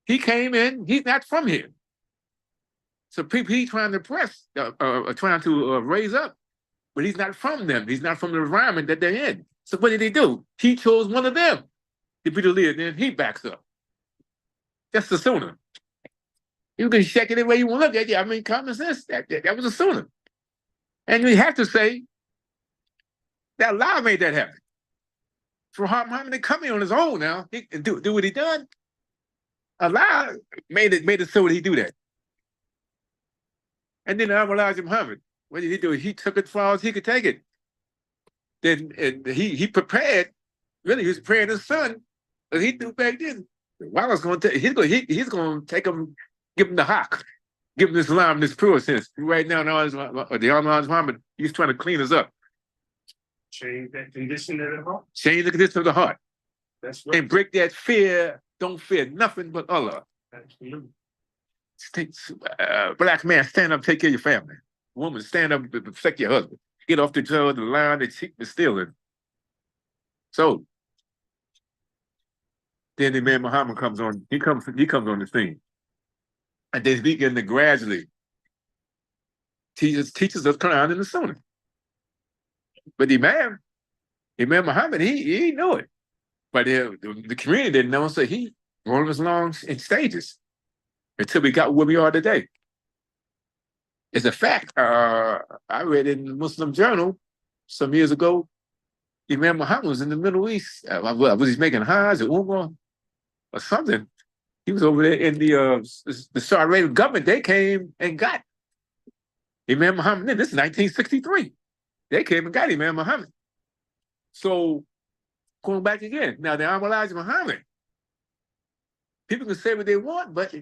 He came in, he's not from here. So people he's trying to press, trying to raise up, but he's not from them. He's not from the environment that they're in. So what did he do? He chose one of them to be the leader, then he backs up. That's the sooner. You can check it any way you want to look at it. I mean, common sense, that was a sooner. And we have to say that Allah made that happen. For Muhammad to come in on his own now, he can do what he done. Allah made it so that he do that. And then Elijah Muhammad, what did he do? He took it as far as he could take it. Then and he prepared. Really, he was preparing his son, as he knew back then. Waller's going to he's going to take him, give him the hawk, give him Islam, this pure sense. Right now, the Elijah Muhammad, he's trying to clean us up. Change that condition of the heart. Change the condition of the heart. That's right. And break that fear. Don't fear nothing but Allah. Absolutely. Black man, stand up, take care of your family. Woman, stand up, protect your husband. Get off the drug, the line, the cheat, the stealing. So then the man Muhammad comes on. He comes on the scene, and then he begin to gradually teaches us Quran and the Sunnah. But Imam Muhammad, he knew it, but the community didn't know. So he rolled us along in stages until we got where we are today. It's a fact. I read in the Muslim Journal some years ago. Imam Muhammad was in the Middle East. Was he making Hajj or Umrah or something? He was over there in the Saudi Arabian government. They came and got Imam Muhammad. This is 1963. They came and got Imam Muhammad. So going back again, now the Elijah Muhammad, people can say what they want, but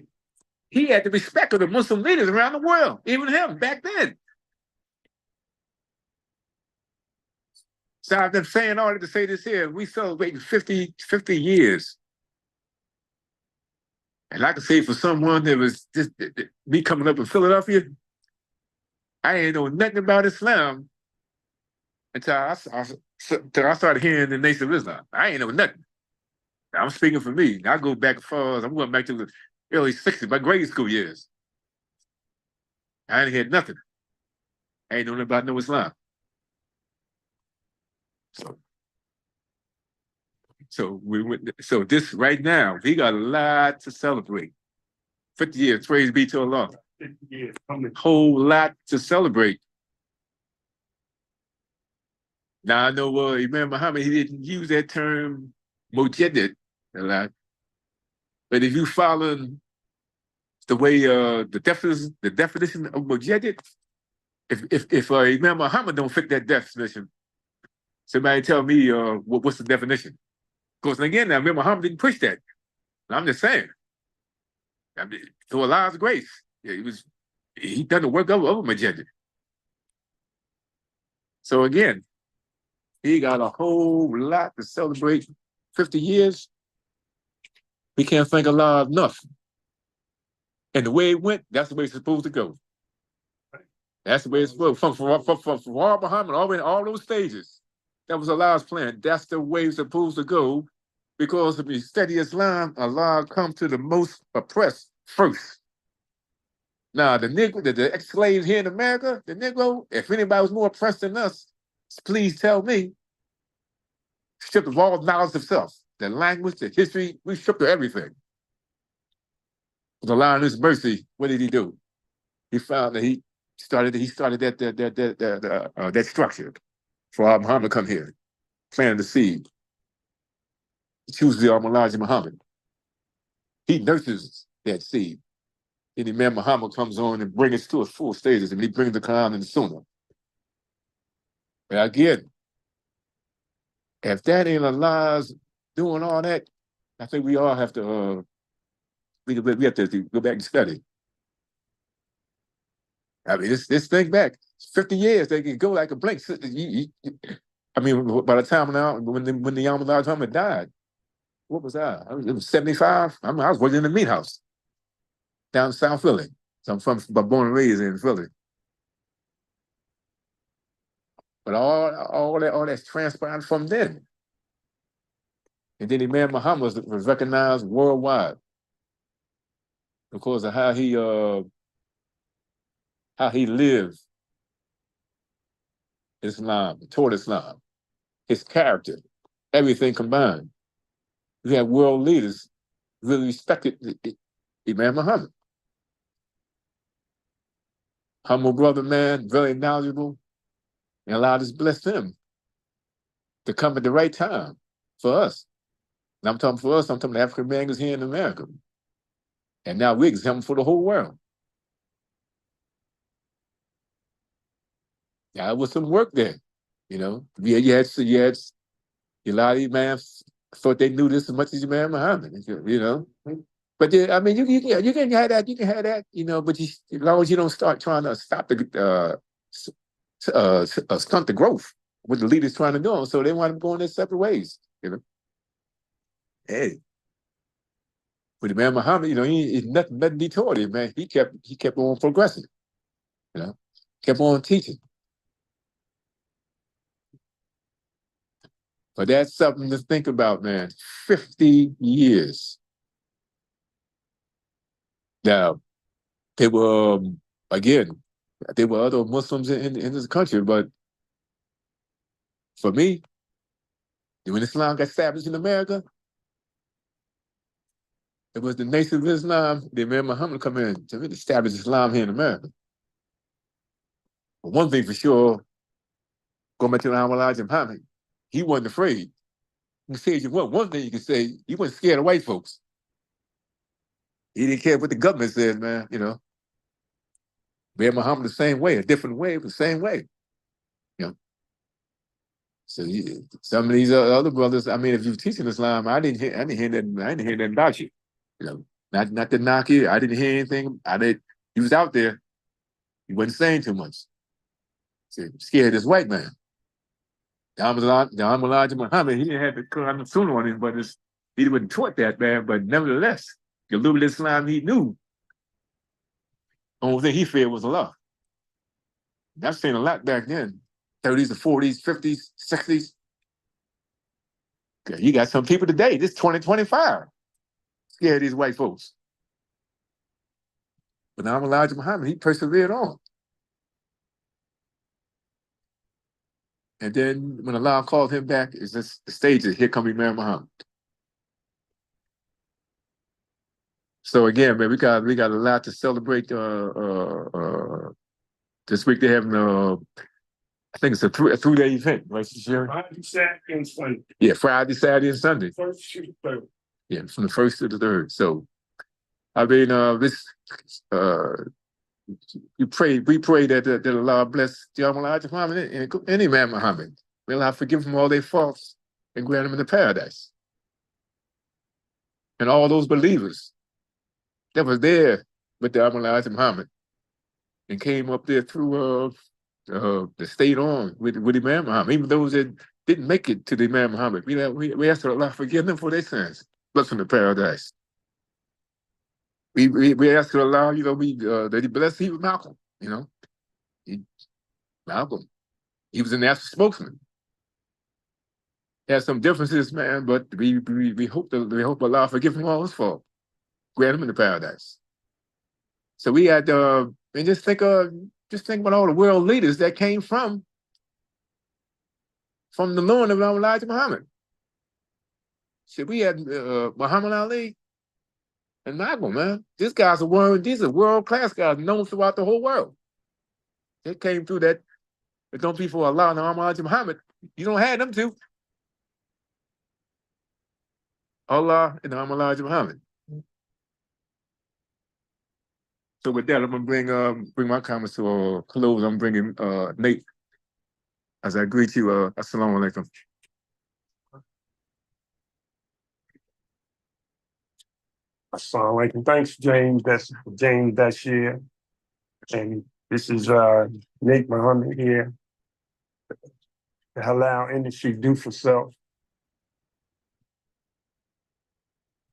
he had the respect of the Muslim leaders around the world, even him back then. So I've been saying all that to say this here. We celebrating 50 years. And I can say for someone that was just me coming up in Philadelphia, I ain't know nothing about Islam until I started hearing the Nation of Islam. I ain't know nothing. I'm speaking for me. I go back as far as I'm going back to the early 60s, my grade school years. I ain't heard nothing. I ain't know nothing about no Islam. So this right now, we got a lot to celebrate. 50 years, praise be to Allah. 50 years. Whole lot to celebrate. Now I know Imam Muhammad, he didn't use that term mujaddid a lot. But if you follow the way the definition of mujaddid, if Imam Muhammad don't fit that definition, somebody tell me what's the definition? Because again, now Imam Muhammad didn't push that. I'm just saying. I mean, through Allah's grace, he done the work of mujaddid. So again, he got a whole lot to celebrate. 50 years, we can't thank Allah enough. And the way it went, that's the way it's supposed to go. That's the way it's supposed to go. From Muhammad, all those stages. That was Allah's plan. That's the way it's supposed to go. Because if you study Islam, Allah comes to the most oppressed first. Now, the ex-slaves here in America, the Negro, if anybody was more oppressed than us, please tell me. Stripped of all knowledge of self, the language, the history, we stripped of everything. With Allah in His mercy, what did He do? He found that he started that structure for our Muhammad to come here, planted the seed. He chooses the Elijah Muhammad. He nurtures that seed. And Imam Muhammad comes on and brings it to its full stages, and he brings the Quran and the Sunnah. But again, if that ain't Allah's doing all that, I think we all have to we have to go back and study. I mean, this thing back 50 years, they can go like a blink. I mean, by the time now, when the Elijah Muhammad died, what was I? It was 75. I was working in the meat house down in South Philly. So I'm born and raised in Philly. But all that's transpired from then. And then Imam Muhammad was recognized worldwide. because of how he lived Islam, toward Islam, his character, everything combined. You had world leaders really respected Imam Muhammad. Humble brother, man, very knowledgeable, and Allah just blessed him to come at the right time for us. And I'm talking for us, I'm talking to African Americans here in America. And now we example for the whole world. Yeah, it was some work there, you know. Yeah, you had a lot of these man thought they knew this as much as Imam Muhammad, you know. But I mean, you can have that, you know. But as long as you don't start trying to stop the stunt the growth, what the leaders trying to do, so they want to go in their separate ways, you know. Hey, with Imam Muhammad, you know, he's nothing detoured him, man. He kept on progressing, you know, kept on teaching. But that's something to think about, man. 50 years. Now, there were, again, there were other Muslims in this country, but for me, when Islam got established in America, it was the Nation of Islam, the Imam Muhammad come in to really establish Islam here in America. But one thing for sure, going back to Elijah Muhammad, he wasn't afraid. You can say one thing you can say, he wasn't scared of white folks. He didn't care what the government said, man, you know. Imam Muhammad the same way, a different way, but the same way. You know. So some of these other brothers, I mean, if you're teaching Islam, I didn't hear that about you. You know, not to knock you. I didn't hear anything. He was out there. He wasn't saying too much. So, scared of this white man. Elijah Muhammad, he didn't have the Quran Sunnah on him, but he wasn't taught that, man. But nevertheless, the little Islam he knew, the only thing he feared was Allah. I've seen a lot back then, 30s, the 40s, 50s, 60s. You got some people today, this 2025, scared of these white folks. But now Elijah Muhammad, he persevered on. And then when Allah called him back, it's just the stage of here come Imam Muhammad. So again, man, we got a lot to celebrate. This week they're having I think it's a 3-day event, right, Sherry? Friday, Saturday, and Sunday. Yeah, Friday, Saturday, and Sunday. First to the third. Yeah, from the first to the third. So, I mean, we pray that Allah bless Elijah Muhammad and Imam Muhammad. May Allah forgive them all their faults and grant them into paradise. And all those believers that was there with the Elijah Muhammad and came up there through the stayed on with Imam Muhammad, even those that didn't make it to the Imam Muhammad. We ask Allah forgive them for their sins, bless them to paradise. We ask Allah, you know, that He bless even Malcolm, you know. Malcolm, he was a national spokesman. Had some differences, man, but we hope Allah forgive him all his fault, grant him into paradise. So we had and just think about all the world leaders that came from the loin of Elijah Muhammad. So we had Muhammad Ali and Malcolm, man. These are world-class guys known throughout the whole world. They came through that. But don't be for Allah and Elijah Muhammad. You don't have them two. Allah and Elijah Muhammad. So with that, I'm gonna bring my comments to a close. I'm bringing Nate as I greet you. Assalamu alaikum. Assalamu alaikum. Thanks, James. That's James Bashir. And this is Nate Muhammad here. The Halal industry do for self.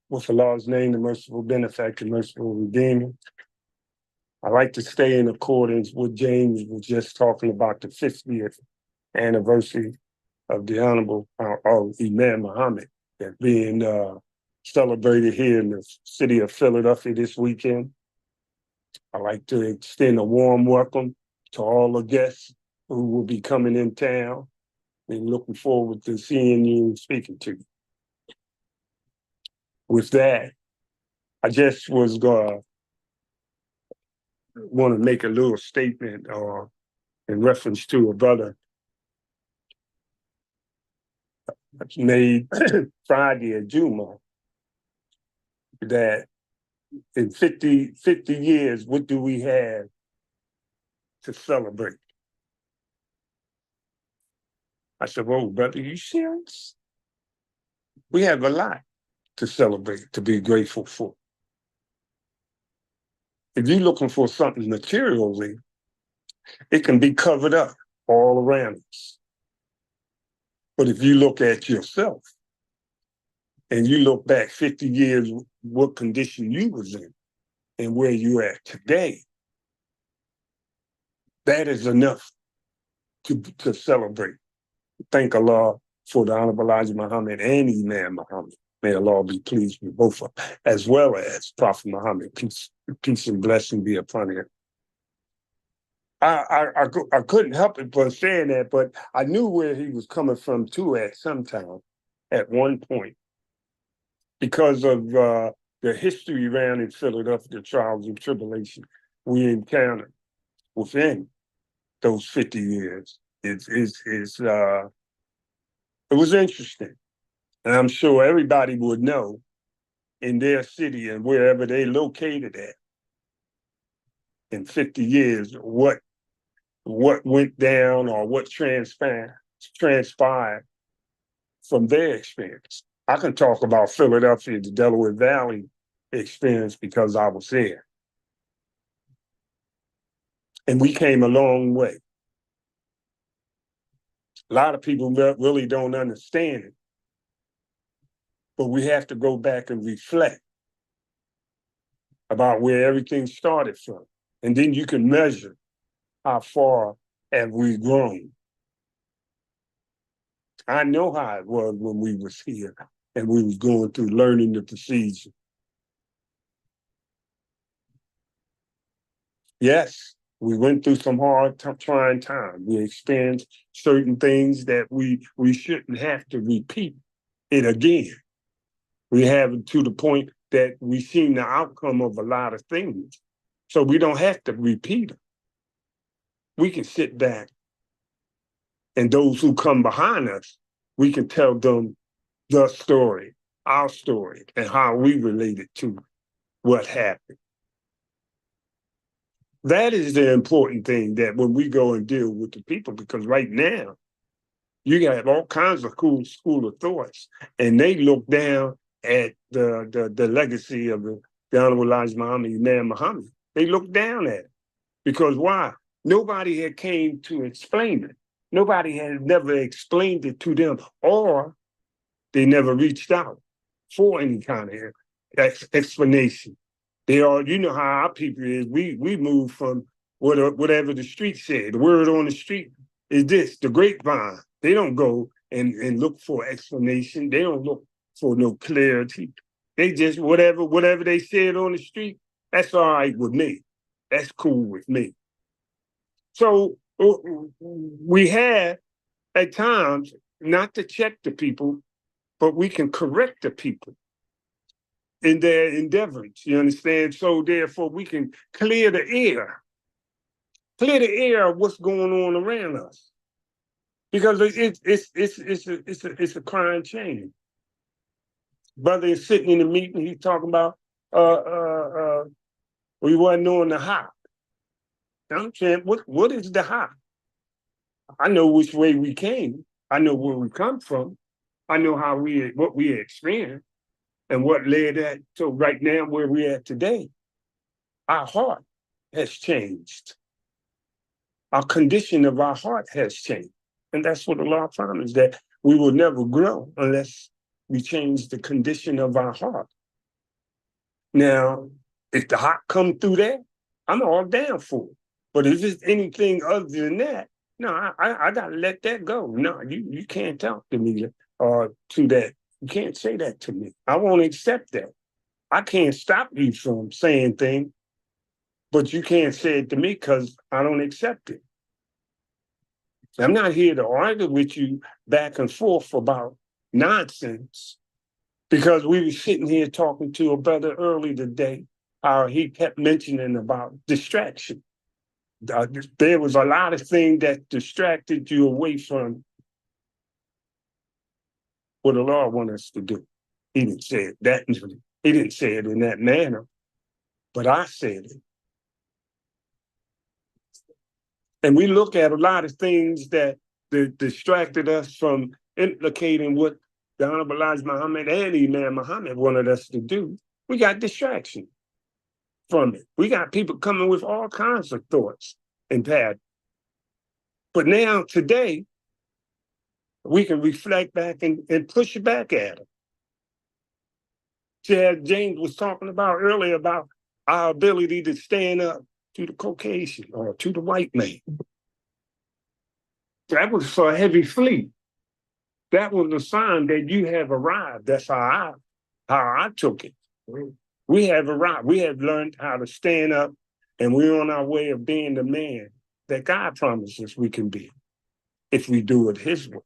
With Allah's name, the merciful benefactor, merciful redeemer. I like to stay in accordance with James was just talking about the 50th anniversary of the Honorable Imam Muhammad that being celebrated here in the city of Philadelphia this weekend. I'd like to extend a warm welcome to all the guests who will be coming in town, and looking forward to seeing you and speaking to you. With that, I just was gonna want to make a little statement in reference to a brother made Friday at Juma, that in 50 years, what do we have to celebrate? I said, "Whoa, brother, you serious? We have a lot to celebrate, to be grateful for. If you're looking for something materially, it can be covered up all around us. But if you look at yourself and you look back 50 years, what condition you was in and where you at today, that is enough to celebrate. Thank Allah for the Honorable Elijah Muhammad and Imam Muhammad. May Allah be pleased with both of them, as well as Prophet Muhammad. Peace and blessing be upon him. I couldn't help it but saying that, but I knew where he was coming from too at some time, at one point, because of the history around in Philadelphia, trials and tribulation we encountered within those 50 years. It was interesting. And I'm sure everybody would know in their city and wherever they located at in 50 years, what went down or what transpired from their experience. I can talk about Philadelphia, the Delaware Valley experience, because I was there. And we came a long way. A lot of people really don't understand it. But we have to go back and reflect about where everything started from. And then you can measure how far have we grown. I know how it was when we was here and we was going through learning the procedure. Yes, we went through some hard, trying times. We experienced certain things that we shouldn't have to repeat it again. We have it to the point that we've seen the outcome of a lot of things. So we don't have to repeat them. We can sit back, and those who come behind us, we can tell them the story, our story, and how we related to what happened. That is the important thing, that when we go and deal with the people, because right now, you got all kinds of cool school of thoughts, and they look down at the legacy of the Honorable Elijah Muhammad, Imam Muhammad. They look down at it. Because why? Nobody had came to explain it. Nobody had never explained it to them, or they never reached out for any kind of explanation. They are, you know how our people is, we move from whatever the street said. The word on the street is this, the grapevine. They don't go and look for explanation. They don't look for no clarity. They just, whatever they said on the street, that's all right with me. That's cool with me. So we have, at times, not to check the people, but we can correct the people in their endeavors, you understand? So therefore, we can clear the air of what's going on around us. Because it's a crying shame. Brother is sitting in the meeting, he's talking about we wasn't on the hop. I'm saying, what is the hop? I know which way we came. I know where we come from. I know what we experienced and what led that. So right now, where we're at today, our heart has changed. Our condition of our heart has changed. And that's what Allah promised, that we will never grow unless we change the condition of our heart. Now, if the heart come through that, I'm all down for it. But if it's anything other than that, no, I gotta let that go. No, you can't talk to me to that. You can't say that to me. I won't accept that. I can't stop you from saying things, But you can't say it to me because I don't accept it. I'm not here to argue with you back and forth about nonsense, because we were sitting here talking to a brother early today, how he kept mentioning about distraction. There was a lot of things that distracted you away from what the Lord wants us to do. He didn't say it that. He didn't say it in that manner, but I said it. And we look at a lot of things that distracted us from implicating what the Honorable Elijah Muhammad and Imam Muhammad wanted us to do. We got distraction from it. We got people coming with all kinds of thoughts and patterns. But now, today, we can reflect back and push back at them. James was talking about earlier about our ability to stand up to the Caucasian or to the white man. That was for a heavy fleet. That was a sign that you have arrived. That's how I took it. We have arrived. We have learned how to stand up, and we're on our way of being the man that God promises we can be if we do it His way.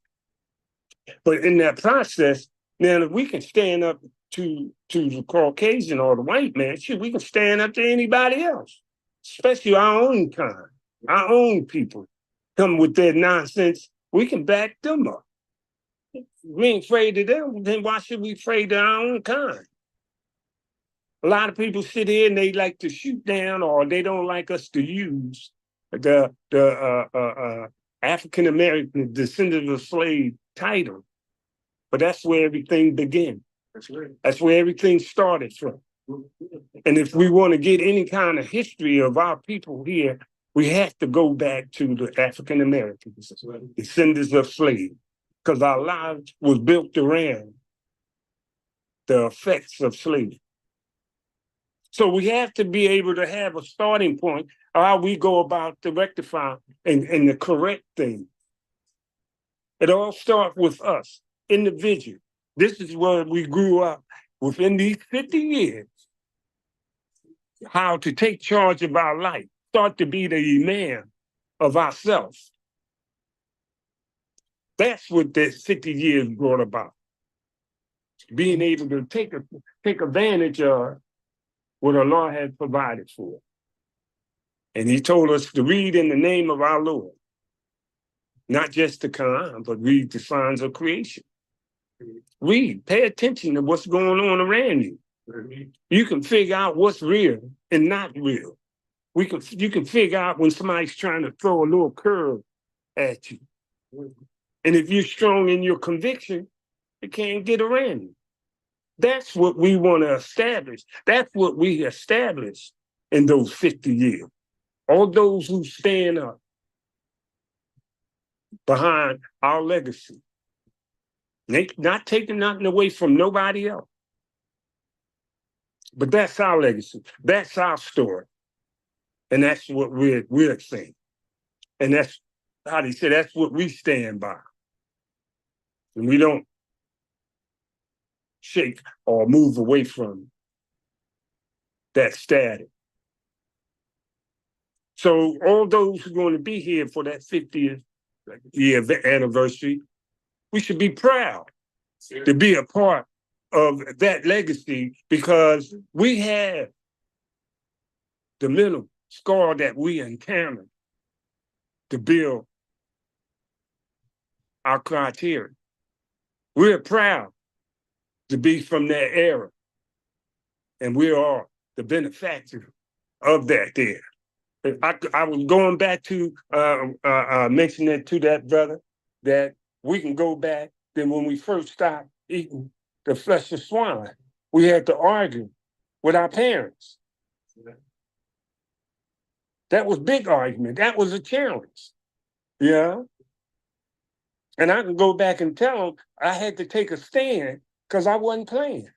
But in that process, now if we can stand up to the Caucasian or the white man, shoot, we can stand up to anybody else, especially our own kind, our own people come with their nonsense. We can back them up. We ain't afraid of them, then why should we afraid of our own kind? A lot of people sit here and they like to shoot down, or they don't like us to use the African American descendant of slave title. But that's where everything began. That's where everything started from. And if we want to get any kind of history of our people here, we have to go back to the African Americans, descendants of slaves, because our lives was built around the effects of slavery. So we have to be able to have a starting point of how we go about to rectify and the correct thing. It all starts with us, individual. This is where we grew up within these 50 years, how to take charge of our life, start to be the Imam of ourselves. That's what this 50 years brought about. Being able to take advantage of what Allah has provided for. And He told us to read in the name of our Lord. Not just the Quran, but read the signs of creation. Read, pay attention to what's going on around you. You can figure out what's real and not real. You can figure out when somebody's trying to throw a little curve at you. And if you're strong in your conviction, it can't get around you. That's what we want to establish. That's what we established in those 50 years. All those who stand up behind our legacy. Not taking nothing away from nobody else. But that's our legacy. That's our story. And that's what we're saying. And that's how they say that's what we stand by. And we don't shake or move away from that status. So all those who are going to be here for that 50th year anniversary, we should be proud to be a part of that legacy, because we have the mental scar that we encountered to build our criteria. We're proud to be from that era, and we are the benefactor of that there. I was going back to mentioning to that brother that we can go back. Then when we first started eating the flesh of swine, we had to argue with our parents. That was big argument. That was a challenge. Yeah. And I can go back and tell them I had to take a stand because I wasn't playing.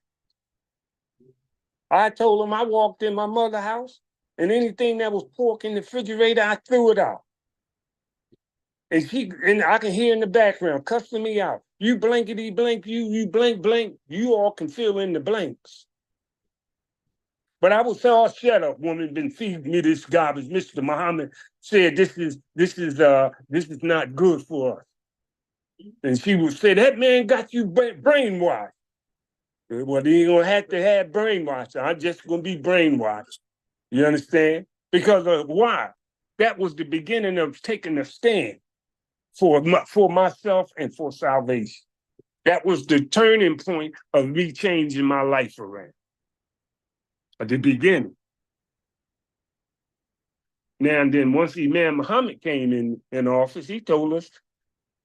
I told them I walked in my mother's house, and anything that was pork in the refrigerator, I threw it out. And I can hear in the background, cussing me out. You blankety blank, you blank blank. You all can fill in the blanks. But I would say, oh, shut up, woman, been feeding me this garbage. Mr. Muhammad said this is not good for us. And she would say, that man got you brainwashed. Well, he ain't gonna have to have brainwashed. I'm just gonna be brainwashed. You understand? Because of why? That was the beginning of taking a stand for myself and for salvation. That was the turning point of me changing my life around. At the beginning. Now and then, once Imam Muhammad came in office, he told us,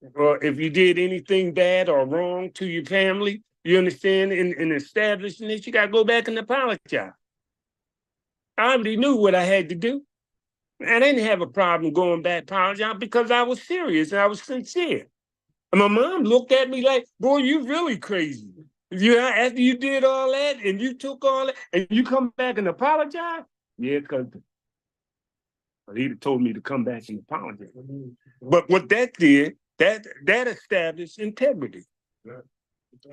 if you did anything bad or wrong to your family, you understand, in establishing this, you got to go back and apologize. I already knew what I had to do. I didn't have a problem going back apologizing because I was serious and I was sincere. And my mom looked at me like, boy, you really crazy. After you did all that and you took all that and you come back and apologize? Yeah, because he told me to come back and apologize. But what that did, that established integrity.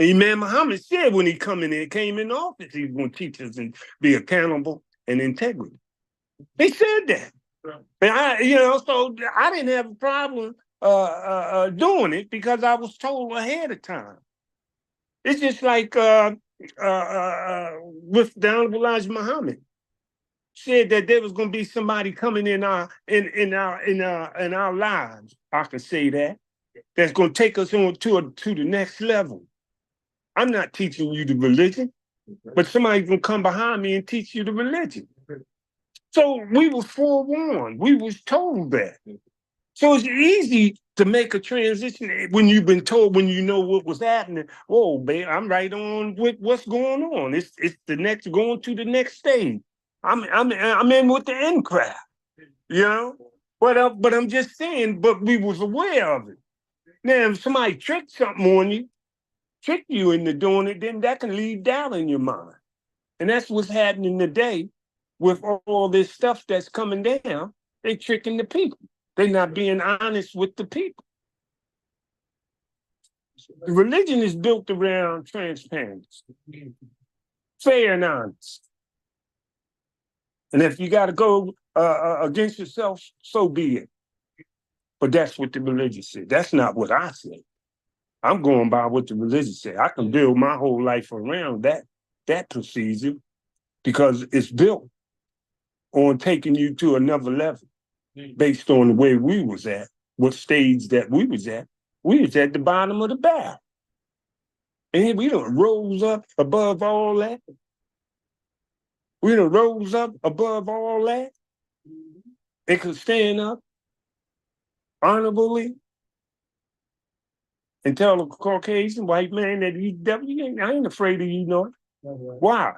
Imam Muhammad said when he came in office, he was going to teach us and be accountable and integrity. They said that. And so I didn't have a problem doing it because I was told ahead of time. It's just like with the Honorable Elijah Muhammad said that there was going to be somebody coming in our lives. I can say that's going to take us on to the next level. I'm not teaching you the religion, but somebody's going to come behind me and teach you the religion. So we were forewarned. We was told that. So it's easy to make a transition when you've been told, when you know what was happening. Whoa, babe, I'm right on with what's going on. It's the next, going to the next stage. I'm in with the in crowd, you know. But I'm just saying. But we was aware of it. Now, if somebody tricked you into doing it, then that can lead down in your mind, and that's what's happening today with all this stuff that's coming down. They tricking the people. They're not being honest with the people. The religion is built around transparency, fair and honest. And if you got to go against yourself, so be it. But that's what the religion said. That's not what I said. I'm going by what the religion said. I can build my whole life around that procedure because it's built on taking you to another level based on the way we was at, what stage that we was at. We was at the bottom of the barrel. And we done rose up above all that. We done rose up above all that. They could stand up honorably and tell a Caucasian white man that I ain't afraid of you, no. Why?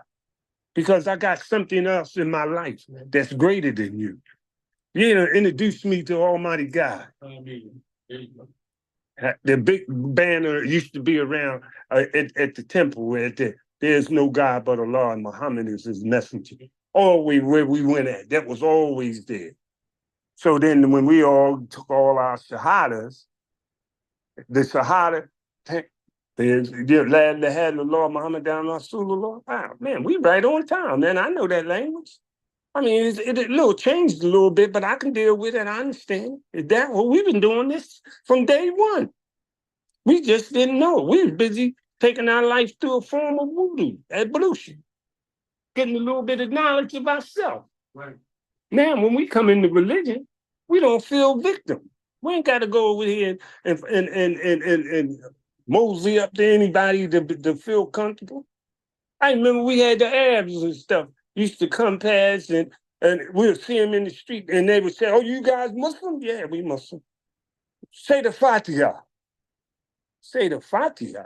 Because I got something else in my life that's greater than you. You know, introduce me to Almighty God. The big banner used to be around at the temple where there's no God but Allah and Muhammad is his messenger. Always where we went at, that was always there. So then when we all took all our shahadas, the shahada, they had the Lord Muhammad down Rasulullah. Wow, man, we right on time, man. I know that language. I mean, it changed a little bit, but I can deal with it. I understand. We've been doing this from day one. We just didn't know. We were busy taking our life through a form of voodoo, evolution, getting a little bit of knowledge of ourselves. Right. Now, when we come into religion, we don't feel victim. We ain't got to go over here and mosey up to anybody to feel comfortable. I remember we had the Arabs and stuff used to come past and we'll see them in the street and they would say, oh, you guys Muslim? Yeah, we Muslim. Say the Fatiha. Say the Fatiha.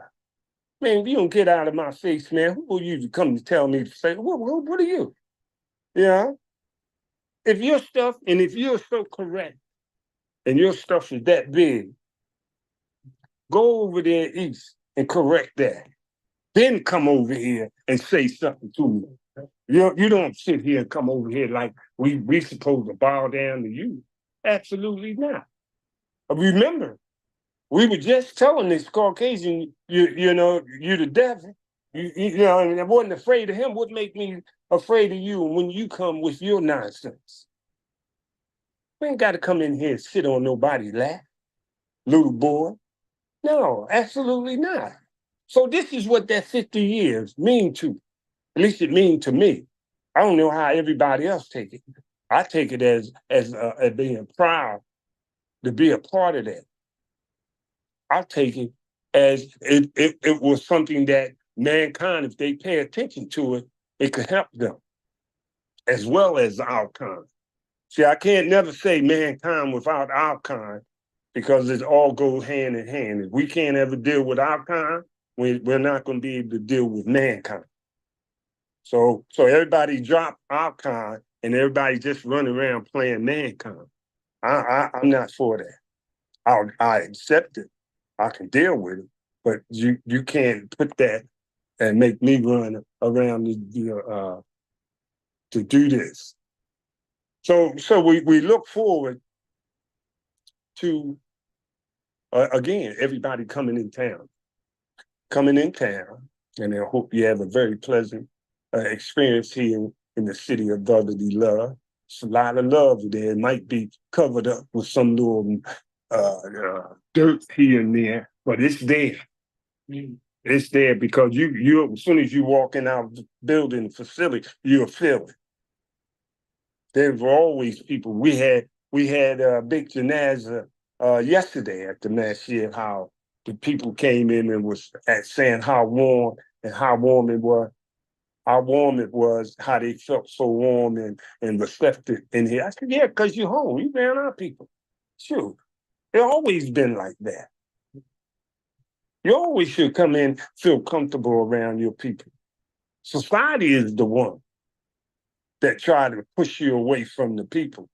Man, if you don't get out of my face, man, who are you to come to tell me to say, what are you? Yeah. If your stuff, and if you're so correct, and your stuff is that big, go over there east and correct that. Then come over here and say something to me. You don't sit here and come over here like we supposed to bow down to you. Absolutely not. Remember, we were just telling this Caucasian, you know, you the devil. You know, and I wasn't afraid of him. What make me afraid of you when you come with your nonsense? We ain't got to come in here and sit on nobody's lap, little boy. No, absolutely not. So this is what that 50 years mean to. At least it mean to me. I don't know how everybody else take it. I take it as being proud to be a part of that. I take it as it was something that mankind, if they pay attention to it, it could help them as well as our kind. See, I can't never say mankind without our kind because it all goes hand in hand. If we can't ever deal with our kind, we're not going to be able to deal with mankind. So everybody drop our kind and everybody just run around playing mankind. I'm not for that. I accept it. I can deal with it, but you can't put that and make me run around to do this. So we look forward to again everybody coming in town, and I hope you have a very pleasant experience here in the city of brotherly love. It's a lot of love there. It might be covered up with some little dirt here and there, but it's there. It's there because you as soon as you walk in our building facility, you'll feel it. There's always people. We had a big janaza yesterday at the Masjid, how the people came in and was saying how warm it was, how they felt so warm and receptive in here. I said, yeah, because you're home. You ran our people. Sure. It's always been like that. You always should come in, feel comfortable around your people. Society is the one that try to push you away from the people.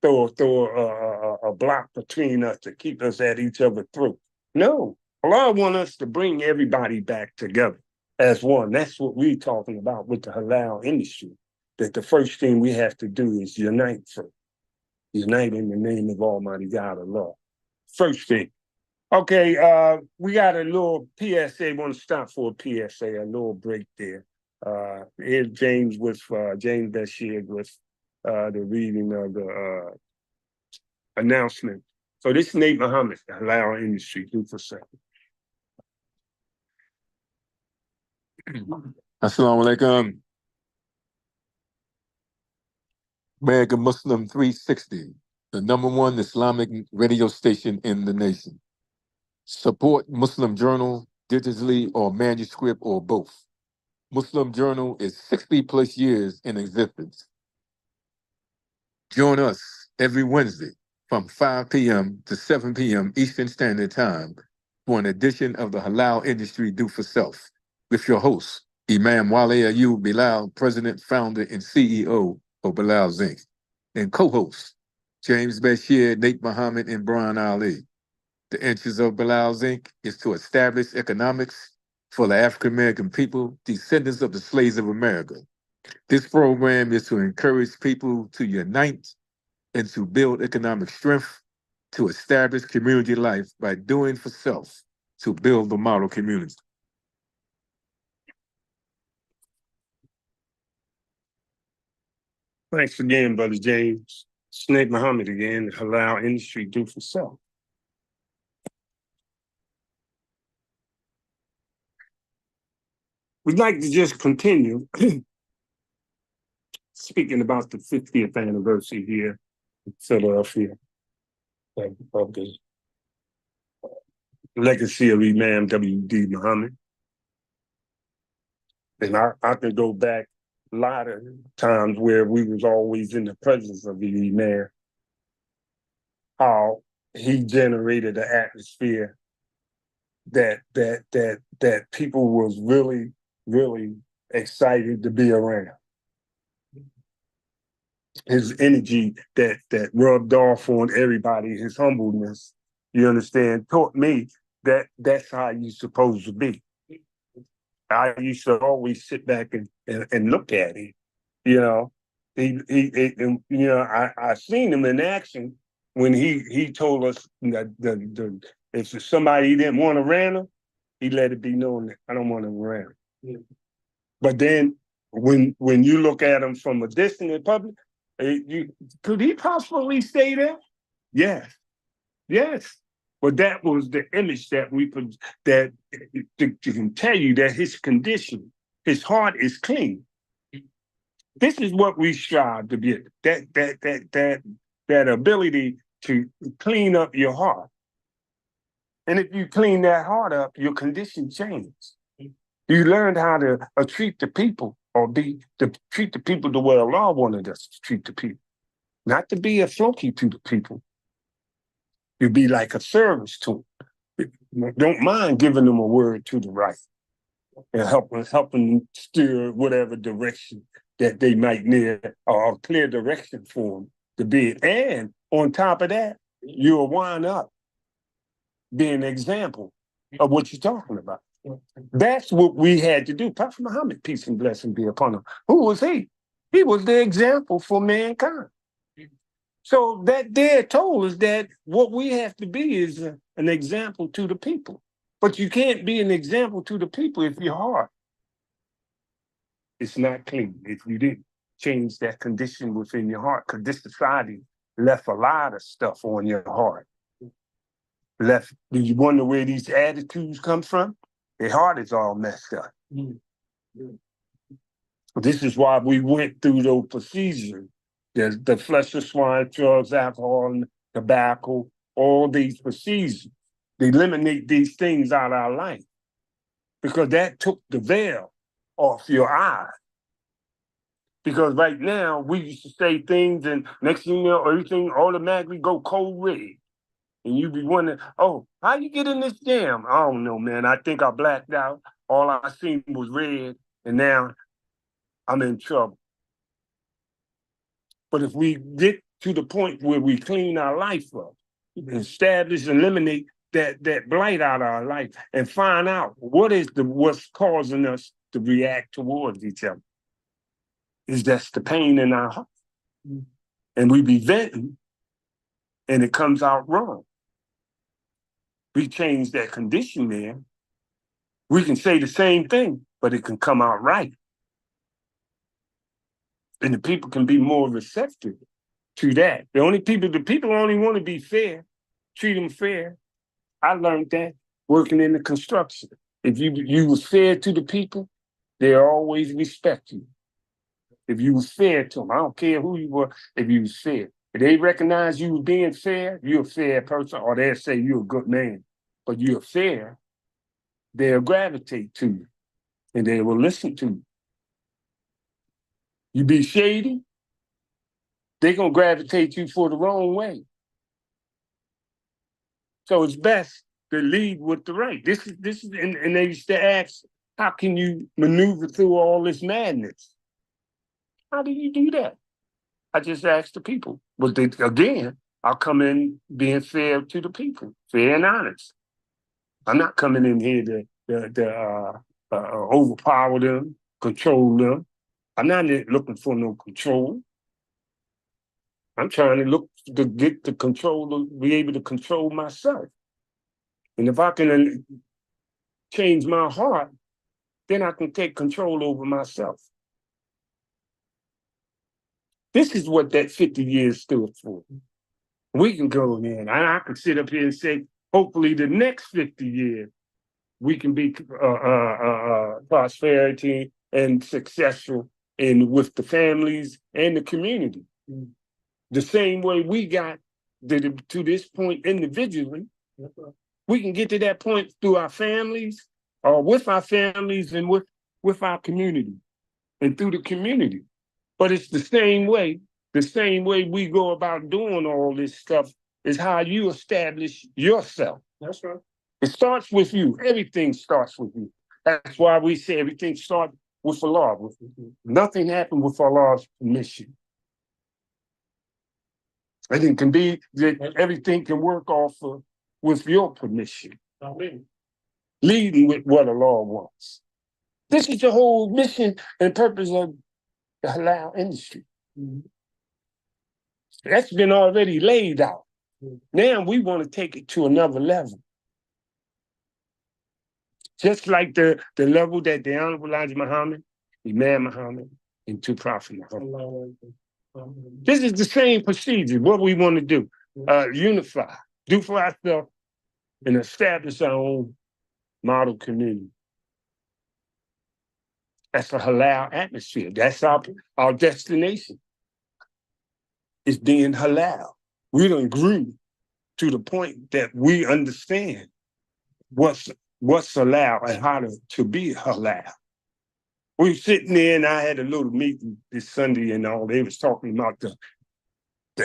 Throw a block between us to keep us at each other's throat. No, Allah wants us to bring everybody back together as one. That's what we're talking about with the halal industry. That the first thing we have to do is unite first. Unite in the name of Almighty God, Allah. First thing. Okay, we got a little PSA. Want to stop for a PSA, a little break there. Here's James Bashir with the reading of the announcement. So this is Nate Muhammad, the Halal industry, do for second. Assalamu alaikum. Mega Muslim 360, the #1 Islamic radio station in the nation. Support Muslim Journal digitally or manuscript or both. Muslim Journal is 60 plus years in existence. Join us every Wednesday from 5 p.m. to 7 p.m. Eastern Standard Time for an edition of the Halal Industry Do for Self with your host, Imam Wali Ayyub Bilal, President, Founder, and CEO of Bilal Zinc, and co-host, James Bashir Nate Muhammad and Brian Ali. The interest of Bilal Zinc is to establish economics for the African American people, descendants of the slaves of America. This program is to encourage people to unite and to build economic strength, to establish community life by doing for self, to build the model community. Thanks again, Brother James. Snake Muhammad again, the Halal industry do for self. We'd like to just continue speaking about the 50th anniversary here in Philadelphia of the legacy of Imam W.D. Muhammad. And I could go back a lot of times where we was always in the presence of the Imam, how he generated an atmosphere that people was really, really excited to be around. His energy that rubbed off on everybody, his humbleness, you understand, taught me that that's how you're supposed to be. I used to always sit back and look at him, you know. I seen him in action when he told us that if somebody didn't want to ran him, he let it be known that I don't want to ran him. But then when you look at him from a distance in public, could he possibly stay there? Yes. Yes. But that was the image that we put, that can tell you that his condition, his heart is clean. This is what we strive to be. That ability to clean up your heart. And if you clean that heart up, your condition changes. You learned how to treat the people, or treat the people the way Allah wanted us to treat the people. Not to be a flunky to the people. You be like a service to them. Don't mind giving them a word to the right and helping steer whatever direction that they might need, or a clear direction for them to be. And on top of that, you'll wind up being an example of what you're talking about. That's what we had to do. Prophet Muhammad, peace and blessing be upon him. Who was he? He was the example for mankind. So that there told us that what we have to be is an example to the people. But you can't be an example to the people if your heart is not clean, if you didn't change that condition within your heart, because this society left a lot of stuff on your heart. Do you wonder where these attitudes come from? Their heart is all messed up. This is why we went through those procedures. The flesh of swine, drugs, alcohol, and tobacco, all these procedures. They eliminate these things out of our life because that took the veil off your eye. Because right now, we used to say things, and next thing you know, everything automatically go cold red. And you be wondering, oh, how you get in this jam? I don't know, man. I think I blacked out. All I seen was red, and now I'm in trouble. But if we get to the point where we clean our life up, establish, eliminate that blight out of our life, and find out what's causing us to react towards each other, is that's the pain in our heart. And we be venting, and it comes out wrong. We change that condition there. We can say the same thing, but it can come out right. And the people can be more receptive to that. The people only want to be fair, treat them fair. I learned that working in the construction. If you was fair to the people, they'll always respect you. If you was fair to them, I don't care who you were, if you was fair. If they recognize you as being fair, you're a fair person, or they'll say you're a good man. But you're fair, they'll gravitate to you, and they will listen to you. You be shady, they're going to gravitate you for the wrong way. So it's best to lead with the right. This is, and they used to ask, how can you maneuver through all this madness? How do you do that? I just asked the people. But again, I'll come in being fair to the people, fair and honest. I'm not coming in here to overpower them, control them. I'm not looking for no control. I'm trying to look to get the control, to be able to control myself. And if I can change my heart, then I can take control over myself. This is what that 50 years stood for. We can go in, and I can sit up here and say, hopefully the next 50 years, we can be prosperity and successful with the families and the community. The same way we got to this point individually, we can get to that point through our families, or with our families, and with our community, and through the community. But it's the same way we go about doing all this stuff is how you establish yourself. That's right. It starts with you. Everything starts with you. That's why we say everything starts with Allah. Nothing happened with Allah's permission. And it can be that everything can work off with your permission. Leading with what Allah wants. This is the whole mission and purpose of the halal industry. That's been already laid out. Now we want to take it to another level. Just like the level that the Honorable Elijah Muhammad, Imam Muhammad, and two Prophet Muhammad. This is the same procedure. What we want to do, unify, do for ourselves, and establish our own model community. That's a halal atmosphere. That's our destination. It's being halal. We done grew to the point that we understand what's halal and how to be halal. We were sitting there and I had a little meeting this Sunday and all. They was talking about the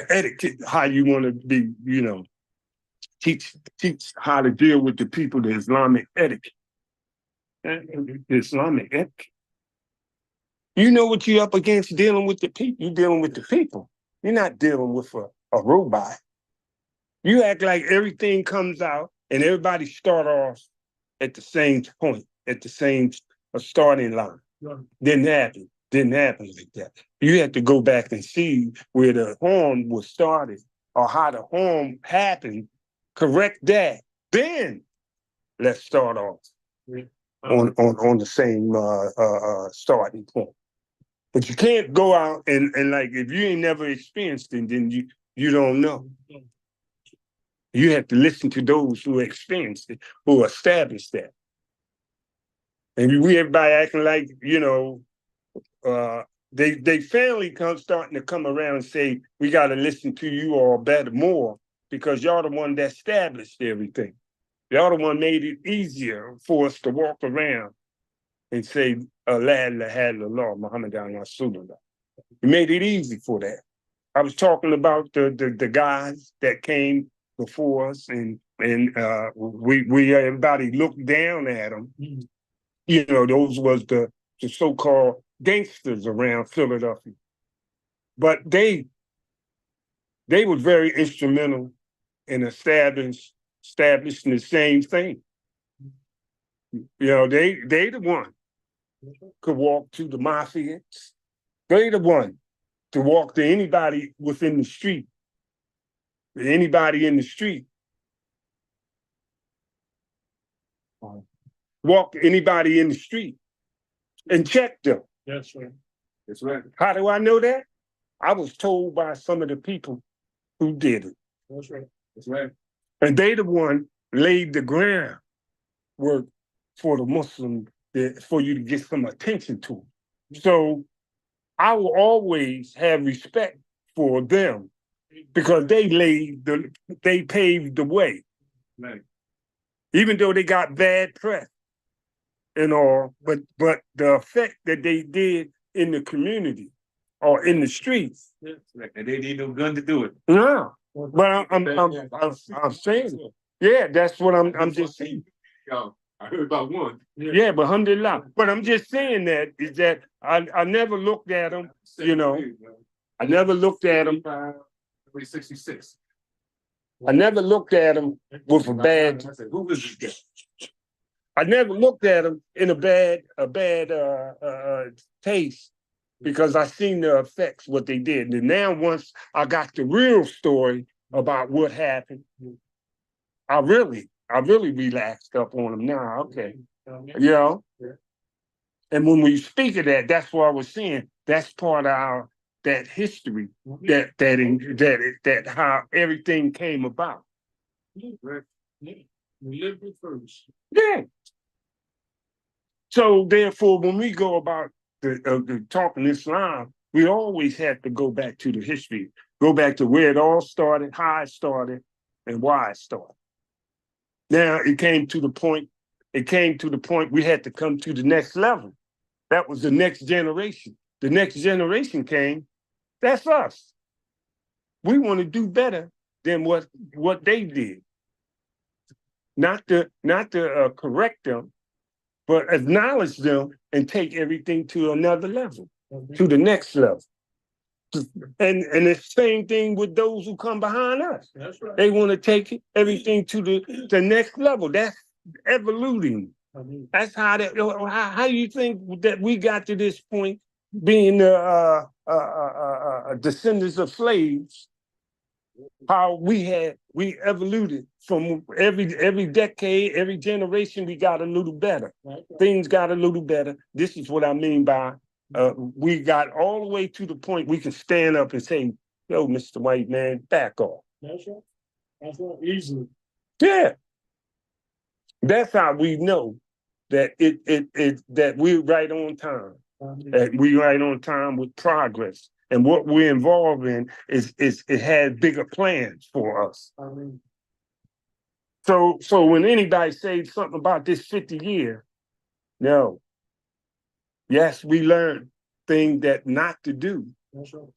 etiquette, how you want to be, teach how to deal with the people, the Islamic etiquette. The Islamic etiquette. You know what you're up against dealing with the people. You're dealing with the people. You're not dealing with a robot. You act like everything comes out and everybody start off at the same point, at the same starting line. Didn't happen like that. You have to go back and see where the harm was started or how the harm happened, correct that. Then let's start off on the same starting point. But you can't go out and like, if you ain't never experienced it, then you don't know. You have to listen to those who experienced it, who established that. And everybody acting like, they finally starting to come around and say, we got to listen to you all better more because y'all the one that established everything. Y'all the one made it easier for us to walk around and say, La ilaha illallah, Muhammadan Rasulullah. You made it easy for that. I was talking about the guys that came before us and we everybody looked down at them. Those was the so-called gangsters around Philadelphia. But they were very instrumental in establishing the same thing. They the one could walk to the mafias. They the one to walk to anybody within the street. Anybody in the street. Walk anybody in the street and check them. That's right. That's right. How do I know that? I was told by some of the people who did it. That's right. That's right. And they the one laid the groundwork for the Muslim, for you to get some attention to them. So I will always have respect for them because they paved the way. Right. Even though they got bad press and all, but the effect that they did in the community or in the streets. Right. And they need no gun to do it. No, but I'm saying, yeah, that's what I'm just saying. I heard about one. Yeah, but alhamdulillah. But I'm just saying that is that I never looked at them, I never looked at them. 66. I never looked at them with a bad. I said, who is this guy? I never looked at them in a bad taste because I seen the effects what they did. And now once I got the real story about what happened, I really relaxed up on them now. Okay, And when we speak of that, that's what I was saying. That's part of that history, that how everything came about. Right. We lived it first. Yeah. So therefore, when we go about the talking Islam, we always have to go back to the history, go back to where it all started, how it started, and why it started. Now it came to the point we had to come to the next level. That was the next generation. The next generation came. That's us. We want to do better than what they did. Not to correct them, but acknowledge them and take everything to another level, to the next level. And the same thing with those who come behind us. That's right. They want to take everything to the next level. That's evoluting. That's how you think that we got to this point, being descendants of slaves, how we evoluted from every decade, every generation, we got a little better. Things got a little better. This is what I mean by we got all the way to the point we can stand up and say, yo, Mr. White Man, back off. That's right. That's right. Easily. Yeah. That's how we know that that we're right on time. That we're right on time with progress. And what we're involved in is it has bigger plans for us. So when anybody says something about this 50 year, no. Yes, we learned things that not to do.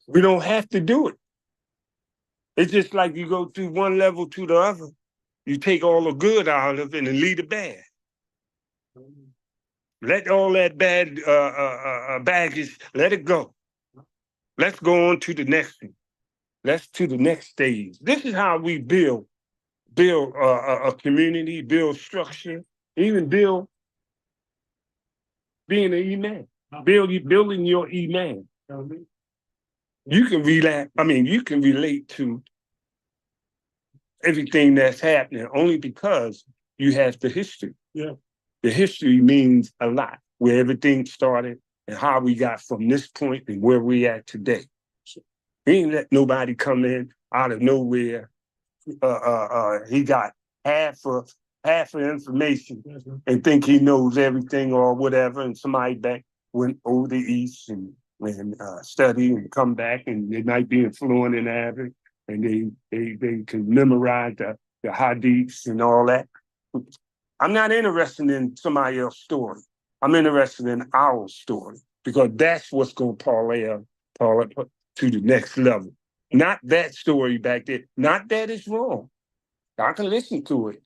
We don't have to do it. It's just like you go through one level to the other. You take all the good out of it and leave the bad. Let all that bad baggage, let it go. Let's go on to the next thing. Let's to the next stage. This is how we build a community, build structure, even build being an Imam, building your Imam. You can you can relate to everything that's happening only because you have the history. Yeah. The history means a lot, where everything started and how we got from this point and where we at today. He ain't let nobody come in out of nowhere. He got half of information and think he knows everything or whatever, and somebody back went over the east and study and come back and they might be fluent in Arabic and they can memorize the hadiths and all that. I'm not interested in somebody else's story. I'm interested in our story because that's what's going to parlay to the next level. Not that story back there. Not that it's wrong. I can listen to it.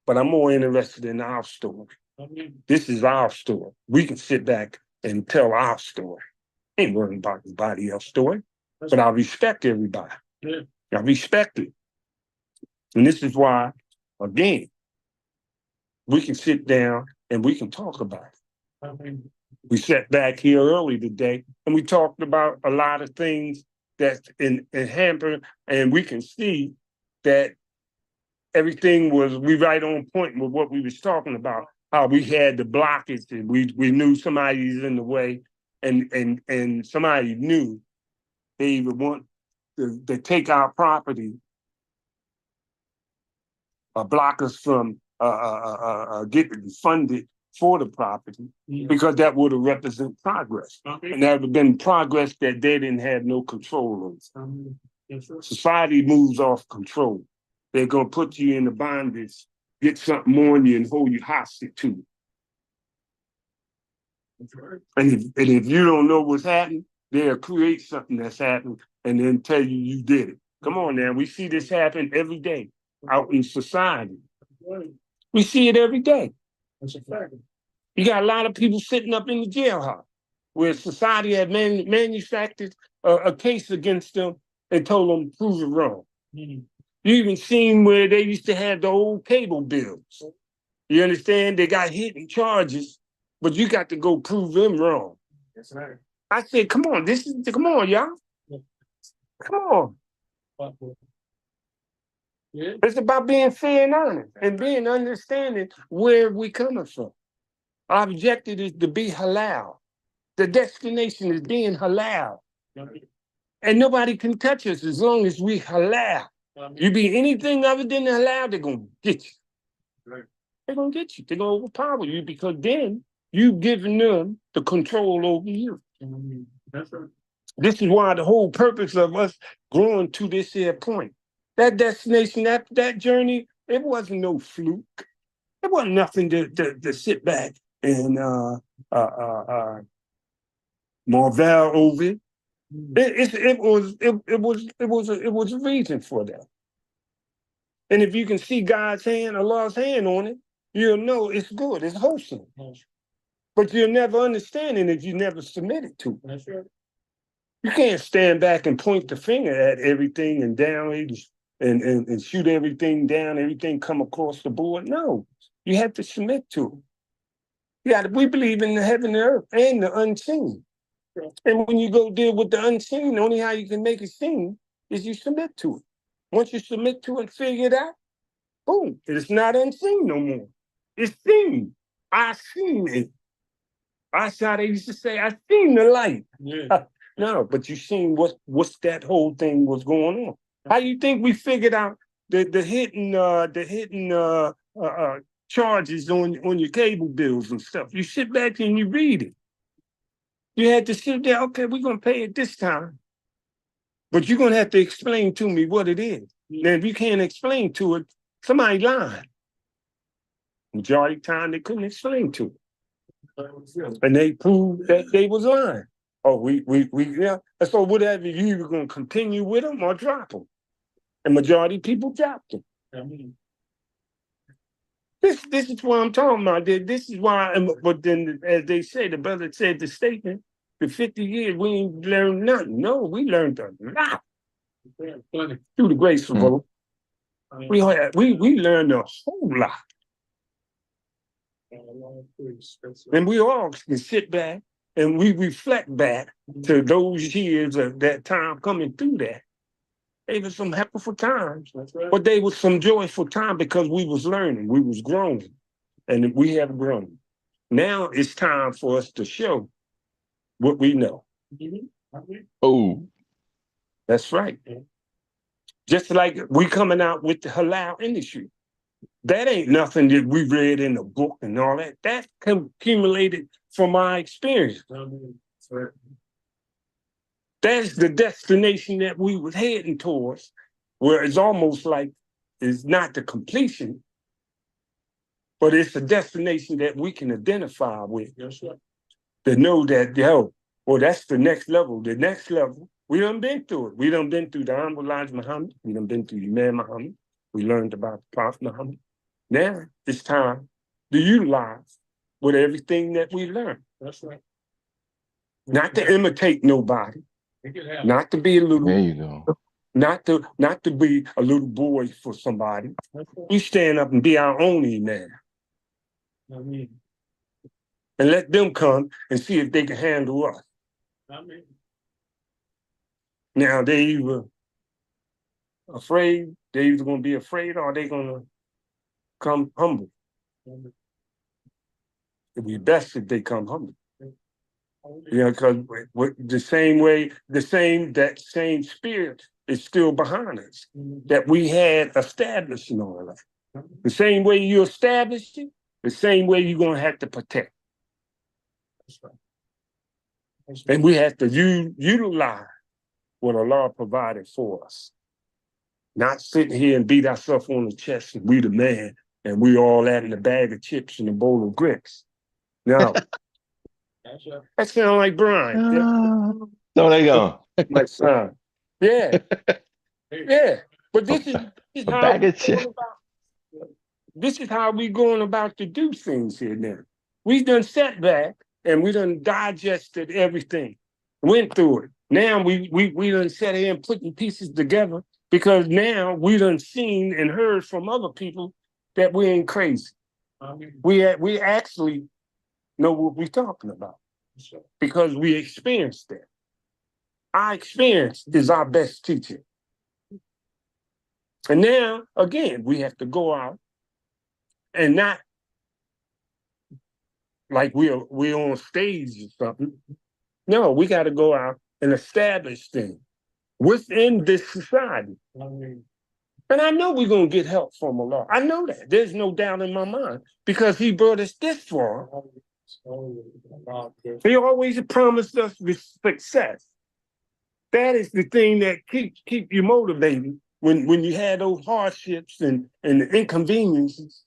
But I'm more interested in our story. This is our story. We can sit back and tell our story. Ain't worrying about anybody else's story. But I respect everybody. Yeah. I respect it. And this is why, again, we can sit down and we can talk about it. We sat back here early today and we talked about a lot of things that's in hamper, and we can see that everything we right on point with what we was talking about, how we had the blockage and we knew somebody's in the way and somebody knew they even want to take our property or block us from getting funded for the property, because that would have represented progress. And that would have been progress that they didn't have no control over. Society moves off control. They're going to put you in the bondage, get something on you and hold you hostage to it. And if you don't know what's happening, they'll create something that's happened and then tell you did it. Come on now, we see this happen every day out in society. We see it every day. That's a fact. You got a lot of people sitting up in the jailhouse where society had manufactured a case against them and told them to prove it wrong. You even seen where they used to have the old cable bills. You understand? They got hidden charges, but you got to go prove them wrong. That's right. I said, come on, come on, y'all. Come on. Yeah. It's about being fair and honest and being understanding where we coming from. Our objective is to be halal. The destination is being halal. And nobody can touch us as long as we halal. You be anything other than halal, they're going to get you. Right. They're going to get you. They're going to overpower you because then you've given them the control over you. That's right. This is why the whole purpose of us growing to this here point. That destination, that journey, it wasn't no fluke. It wasn't nothing to sit back and marvel over it. It was a reason for that. And if you can see God's hand, Allah's hand on it, you'll know it's good, it's wholesome. But you'll never understand it if you never submit it to it. That's right. You can't stand back and point the finger at everything and down and shoot everything down, everything come across the board. No, you have to submit to it. We believe in the heaven and earth and the unseen. And when you go deal with the unseen, only how you can make it seen is you submit to it. Once you submit to it and figure it out, boom, it's not unseen no more. It's seen. I seen it. That's how they used to say, I seen the light. Yeah. No, but you seen what's that whole thing was going on. How you think we figured out the hidden charges on your cable bills and stuff? You sit back and you read it. You had to sit there, okay, we're gonna pay it this time. But you're gonna have to explain to me what it is. Now, if you can't explain to it, somebody lying. Majority of the time they couldn't explain to it. And they proved that they was lying. Oh, we yeah. And so whatever, you either gonna continue with them or drop them. And majority of people dropped them. I mean, This is what I'm talking about. This is why, but then as they say, the brother said the statement, the 50 years we ain't learned nothing. No, we learned a lot plenty. through the grace of God. I mean, We learned a whole lot. And we all can sit back and we reflect back to those years of that time coming through that. They were some helpful times, That's right. but they were some joyful time because we was learning, we was growing, and we have grown. Now it's time for us to show what we know. Oh, That's right. Just like we coming out with the halal industry. That ain't nothing that we read in the book and all that. That's accumulated from our experience. I mean, right. That's the destination that we was heading towards, where it's almost like it's not the completion, but it's a destination that we can identify with. Yes, sir. To know that, well, that's the next level. The next level, we done been through it. We done been through the Honorable Elijah Muhammad. We done been through Imam Muhammad. We learned about the Prophet Muhammad. Now it's time to utilize with everything that we learned. That's right. Not to imitate nobody, It could happen. not to be a little, there you go. not to be a little boy for somebody. That's right. We stand up and be our own man I mean, and let them come and see if they can handle us. I mean, Now they either afraid, they either gonna be afraid or they gonna come humble. It'd be best if they come humble. You know, because the same way, that same spirit is still behind us that we had established in all that. The same way you established it, the same way you're gonna have to protect. That's right. That's right. And we have to utilize what Allah provided for us. Not sitting here and beat ourselves on the chest and we the man and we all that in a bag of chips and a bowl of grits. No, That's right. that sounds like Brian. So they go. My son. Yeah. Yeah. But this is A how bag we of chips. this is how we going about to do things here now. We done sat back and we done digested everything, went through it. Now we done sat here and putting pieces together because now we done seen and heard from other people that we ain't crazy. I mean, We actually know what we're talking about that's right. because we experienced that. Our experience is our best teacher. And now, again, we have to go out and not like we're on stage or something. No, we got to go out and establish things within this society. I mean, And I know we're going to get help from Allah. I know that. There's no doubt in my mind because he brought us this far. about this. He always promised us with success. That is the thing that keep you motivated when you had those hardships and the inconveniences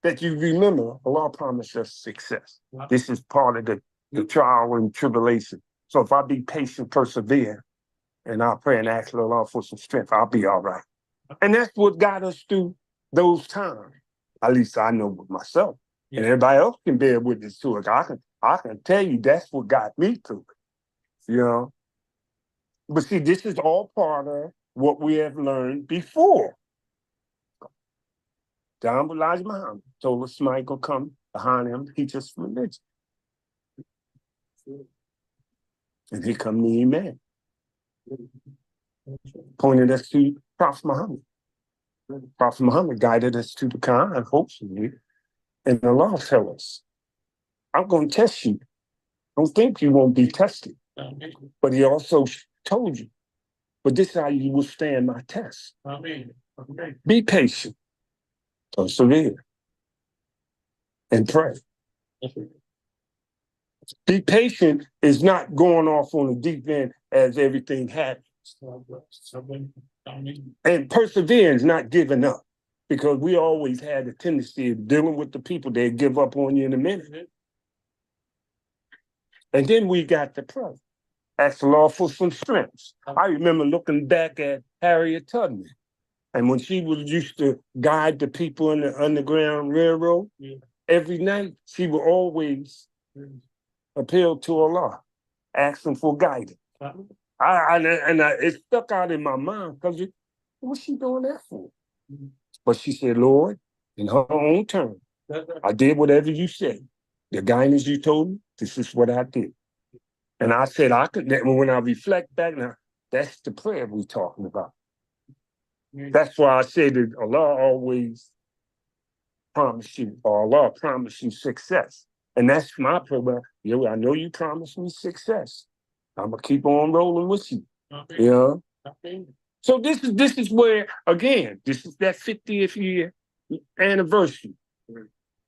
that you remember. Allah promised us success. This is part of the trial and tribulation. So if I be patient, persevere, and I'll pray and ask Allah for some strength, I'll be all right. And that's what got us through those times. At least I know with myself. And everybody else can bear witness to it. I can tell you that's what got me through it. You know? But see, this is all part of what we have learned before. John Elijah Muhammad told us somebody gonna come behind him, teach us religion. And here come the Imam. pointed us to Prophet Muhammad. Prophet Muhammad guided us to the Quran, hopefully, and Allah tell us, I'm going to test you. Don't think you won't be tested. But he also told you, but this is how you will stand my test. Be patient, persevere, and pray. Be patient is not going off on the deep end as everything happens. And perseverance, not giving up. Because we always had a tendency of dealing with the people that give up on you in a minute. And then we got the pray. Ask the Lord for some strength. I remember looking back at Harriet Tubman. And when she was used to guide the people in the Underground Railroad, every night she would always appeal to Allah, ask him for guidance. It stuck out in my mind because what's she doing that for? But she said, Lord, in her own terms, I did whatever you said. The guidance you told me, this is what I did. And I said, when I reflect back now, that's the prayer we're talking about. That's why I say that Allah always promised you, or Allah promised you success. And that's my prayer. I know you promised me success. I'm gonna keep on rolling with you. You know? So this is where, again, this is that 50th year anniversary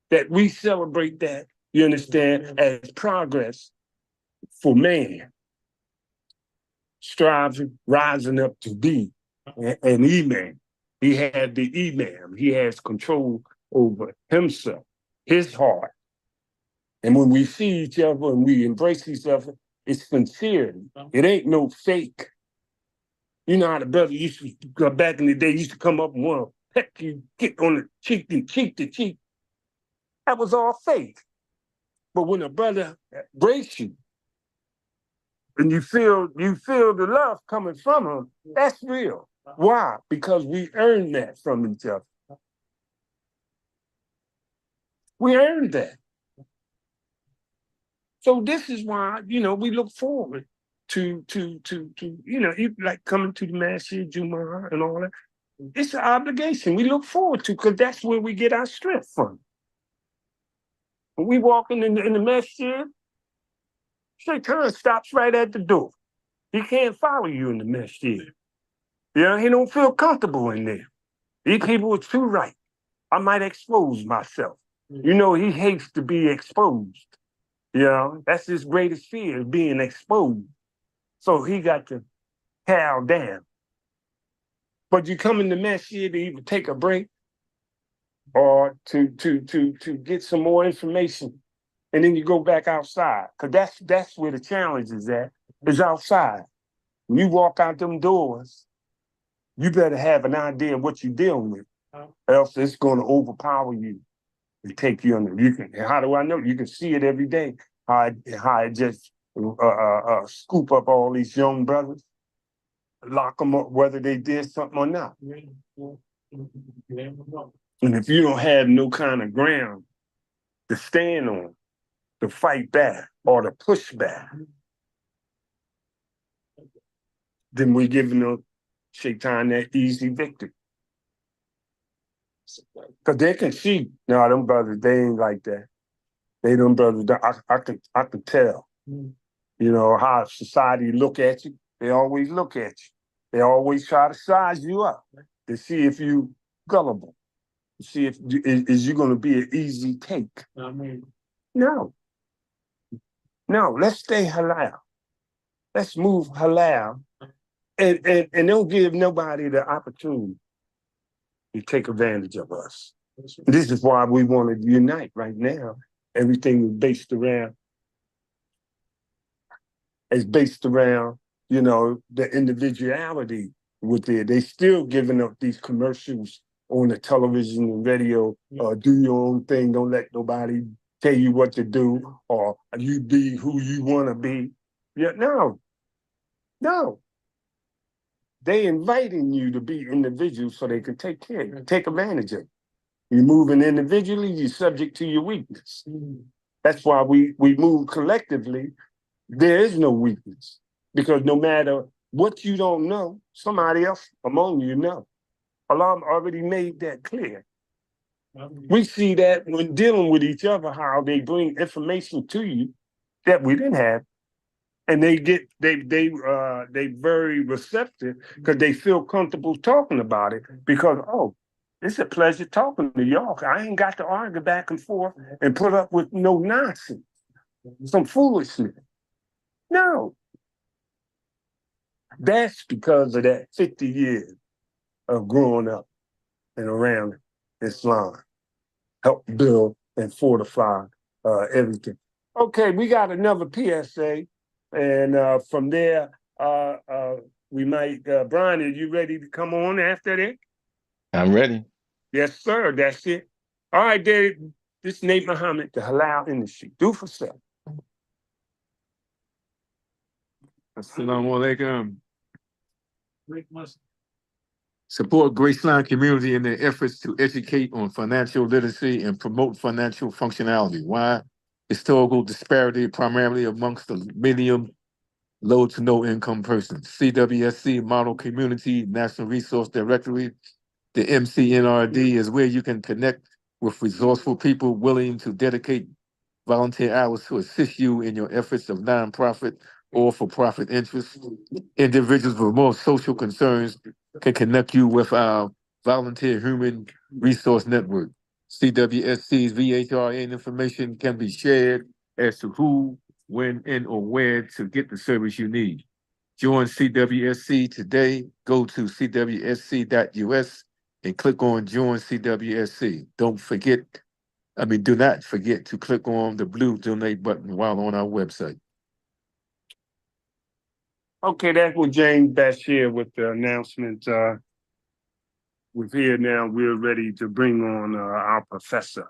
that we celebrate that, you understand, as progress for man. Striving, rising up to be an Imam. He had the Imam. He has control over himself, his heart. And when we see each other and we embrace each other, it's sincerity. It ain't no fake. You know how the brother used to go back in the day, used to come up and want to peck you, get on the cheek and cheek to cheek. That was all fake. But when a brother embraces you and you feel the love coming from him, that's real. Why? Because we earned that from each other. We earned that. So this is why, we look forward to like coming to the Masjid Juma and all that. It's an obligation we look forward to because that's where we get our strength from. When we walk in the Masjid, Shaitan stops right at the door. He can't follow you in the Masjid. He don't feel comfortable in there. These people are too right. I might expose myself. He hates to be exposed. That's his greatest fear, being exposed. So he got to cow down. But you come in the Masjid to either take a break or to get some more information, and then you go back outside. Because that's where the challenge is outside. When you walk out them doors, you better have an idea of what you're dealing with, else it's going to overpower you and take you under. How do I know? You can see it every day. How it just scoop up all these young brothers, lock them up, whether they did something or not. And if you don't have no kind of ground to stand on, to fight back or to push back, then we're giving the Shaitan that easy victory. Because they can see, no, them brothers, they ain't like that. They them brothers, I can tell. How society look at you. They always look at you. They always try to size you up to see if you gullible. To see if is you going to be an easy take. No, let's stay halal. Let's move halal and don't give nobody the opportunity to take advantage of us. This is why we want to unite right now. Everything is based around, the individuality with it. They still giving up these commercials on the television and radio. Do your own thing. Don't let nobody tell you what to do, or you be who you want to be. No. They inviting you to be individuals so they can take advantage of it. You're moving individually, you're subject to your weakness. That's why we move collectively. There is no weakness, because no matter What you don't know, somebody else among you know. Allah already made that clear. We see that when dealing with each other, how they bring information to you that we didn't have, and they very receptive because they feel comfortable talking about it because it's a pleasure talking to y'all. I ain't got to argue back and forth and put up with no nonsense, some foolishness. No, that's because of that 50 years of growing up and around Islam, help build and fortify everything. Okay, we got another PSA, and from there, we might, Brian, are you ready to come on after that? I'm ready. Yes, sir, that's it. All right, Dave, this is Nate Muhammad, the Halal industry. Do for self. Assalamu alaikum. Support Graceland community in their efforts to educate on financial literacy and promote financial functionality. Why? Historical disparity primarily amongst the medium, low to no income persons. CWSC Model Community National Resource Directory. The MCNRD is where you can connect with resourceful people willing to dedicate volunteer hours to assist you in your efforts of nonprofit or for-profit interests. Individuals with more social concerns can connect you with our volunteer human resource network. CWSC's VHRN information can be shared as to who, when, and or where to get the service you need. Join CWSC today. Go to cwsc.us and click on Join CWSC. Do not forget to click on the blue donate button while on our website. Okay, that's what James Bashir with the announcement. We're here now. We're ready to bring on our professor,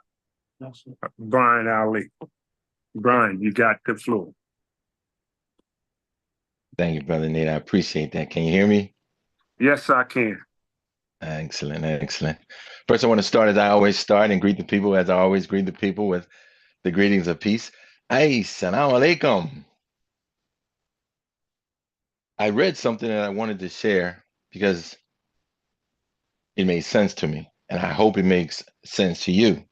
Brian Ali. Brian, you got the floor. Thank you, Brother Nate. I appreciate that. Can you hear me? Yes, I can. Excellent, excellent. First, I want to start as I always start and greet the people as I always greet the people with the greetings of peace. Assalamu alaikum. I read something that I wanted to share because it made sense to me, and I hope it makes sense to you.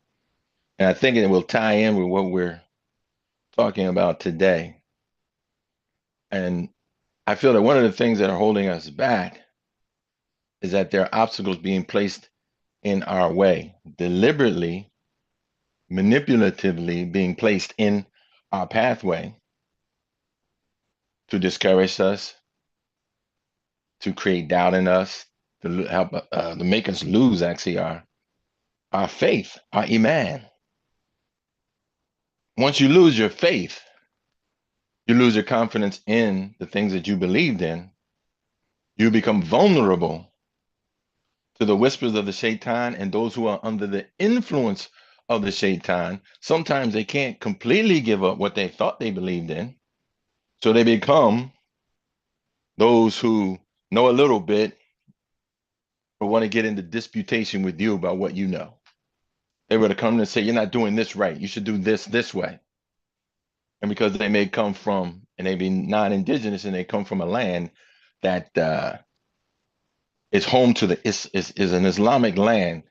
And I think it will tie in with what we're talking about today. And I feel that one of the things that are holding us back is that there are obstacles being placed in our way, deliberately, manipulatively being placed in our pathway to discourage us, to create doubt in us, to help to make us lose actually our faith, our iman. Once you lose your faith, you lose your confidence in the things that you believed in. You become vulnerable to the whispers of the shaitan and those who are under the influence of the shaitan. Sometimes they can't completely give up what they thought they believed in. So they become those who know a little bit but want to get into disputation with you about what you know. They were to come and say, you're not doing this right. You should do this way. And because they may come from, and they be non-indigenous, and they come from a land that is home to is an Islamic land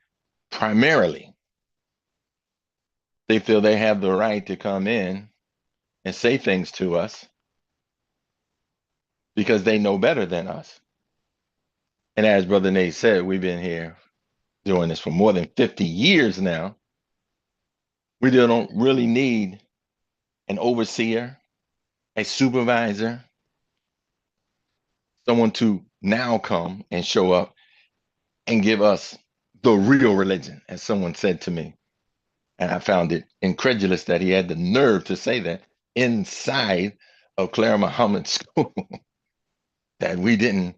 primarily, they feel they have the right to come in and say things to us because they know better than us. And as Brother Nate said, we've been here doing this for more than 50 years now. We don't really need an overseer, a supervisor, someone to now come and show up and give us the real religion, as someone said to me. And I found it incredulous that he had the nerve to say that inside of Clara Muhammad's school, that we didn't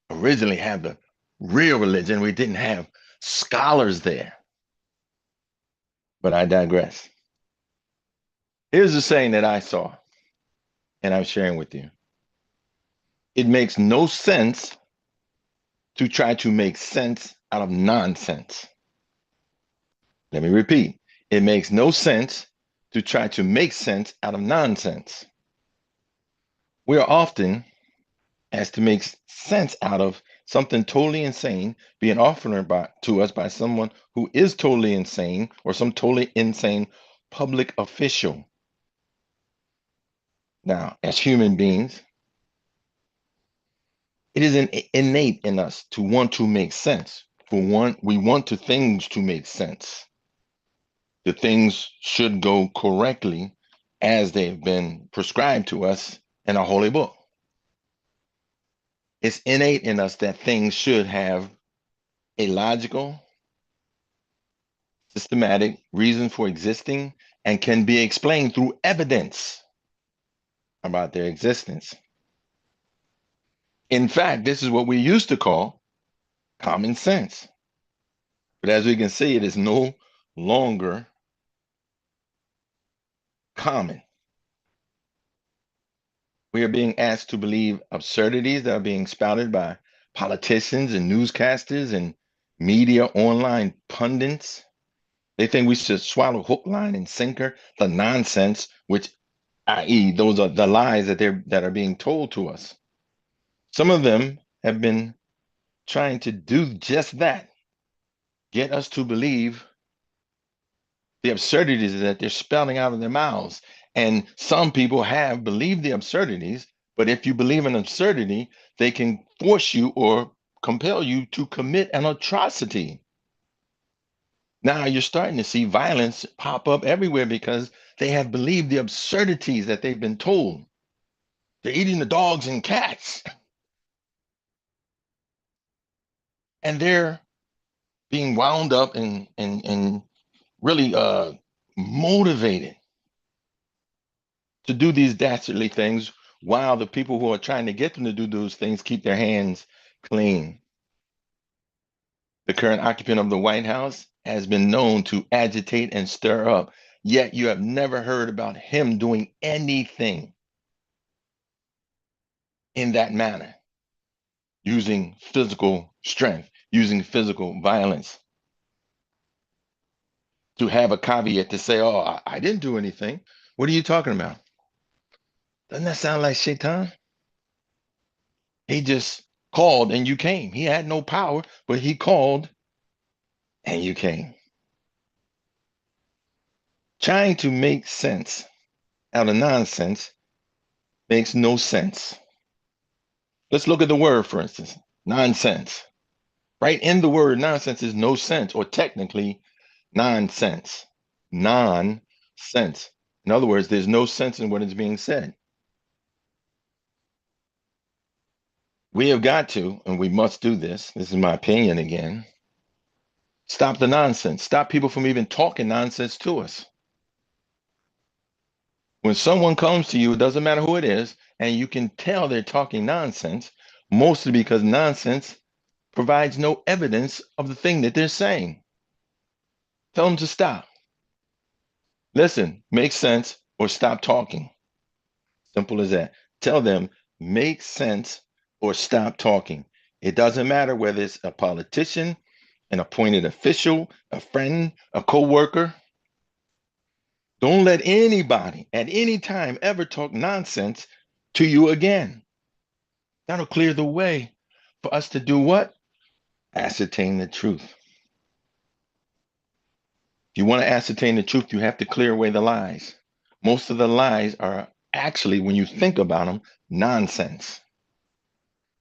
originally have the real religion. We didn't have scholars there. But I digress. Here's the saying that I saw, and I'm sharing with you. It makes no sense to try to make sense out of nonsense. Let me repeat. It makes no sense to try to make sense out of nonsense. We are often, as to make sense out of something totally insane being offered to us by someone who is totally insane, or some totally insane public official. Now, as human beings, it is innate in us to want to make sense. For one, we want things to make sense. The things should go correctly as they've been prescribed to us in a holy book. It's innate in us that things should have a logical, systematic reason for existing and can be explained through evidence about their existence. In fact, this is what we used to call common sense. But as we can see, it is no longer common. We are being asked to believe absurdities that are being spouted by politicians and newscasters and media online pundits. They think we should swallow hook, line, and sinker the nonsense, which, i.e., those are the lies that are being told to us. Some of them have been trying to do just that, get us to believe the absurdities that they're spelling out of their mouths. And some people have believed the absurdities, but if you believe an absurdity, they can force you or compel you to commit an atrocity. Now you're starting to see violence pop up everywhere because they have believed the absurdities that they've been told. They're eating the dogs and cats. And they're being wound up and really motivated to do these dastardly things, while the people who are trying to get them to do those things keep their hands clean. The current occupant of the White House has been known to agitate and stir up, yet you have never heard about him doing anything in that manner, using physical strength, using physical violence. To have a caveat to say, oh, I didn't do anything. What are you talking about? Doesn't that sound like Shaitan? He just called and you came. He had no power, but he called and you came. Trying to make sense out of nonsense makes no sense. Let's look at the word, for instance, nonsense. Right in the word nonsense is no sense, or technically nonsense. Nonsense. In other words, there's no sense in what is being said. We have got to, and we must do this. This is my opinion again. Stop the nonsense. Stop people from even talking nonsense to us. When someone comes to you, it doesn't matter who it is, and you can tell they're talking nonsense, mostly because nonsense provides no evidence of the thing that they're saying. Tell them to stop. Listen, make sense, or stop talking. Simple as that. Tell them, make sense, or stop talking. It doesn't matter whether it's a politician, an appointed official, a friend, a co-worker. Don't let anybody at any time ever talk nonsense to you again. That'll clear the way for us to do what? Ascertain the truth. If you want to ascertain the truth, you have to clear away the lies. Most of the lies are actually, when you think about them, nonsense.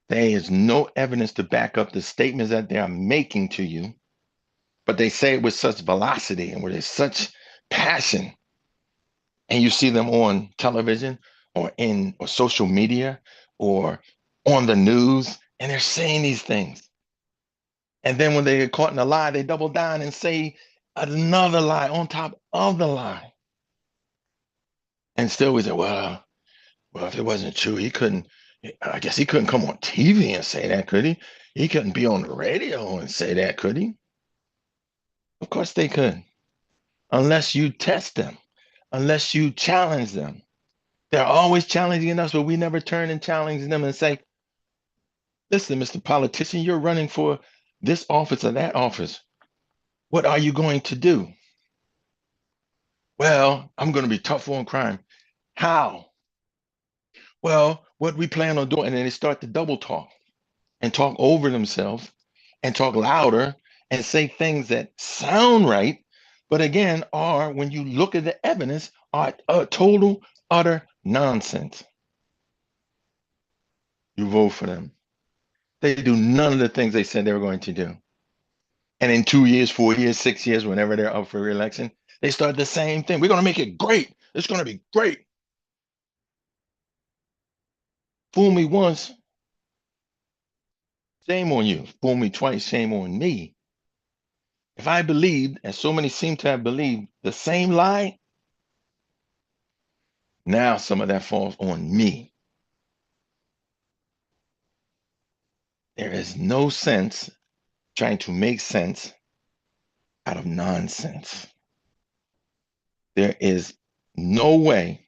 There is no evidence to back up the statements that they are making to you, but they say it with such velocity and with such passion. And you see them on television or or social media or on the news, and they're saying these things. And then when they get caught in a lie, they double down and say another lie on top of the lie. And still we say, well, if it wasn't true, I guess he couldn't come on TV and say that, could he? He couldn't be on the radio and say that, could he? Of course they could, unless you test them, unless you challenge them. They're always challenging us, but we never turn and challenge them and say, listen, Mr. Politician, you're running for this office or that office. What are you going to do? Well, I'm going to be tough on crime. How? Well, what we plan on doing. And then they start to double talk and talk over themselves and talk louder and say things that sound right, but again, are, when you look at the evidence, are total, utter nonsense. You vote for them. They do none of the things they said they were going to do. And in 2 years, 4 years, 6 years, whenever they're up for re-election, they start the same thing. We're going to make it great. It's going to be great. Fool me once, shame on you. Fool me twice, shame on me. If I believed, as so many seem to have believed, the same lie, now some of that falls on me. There is no sense trying to make sense out of nonsense. There is no way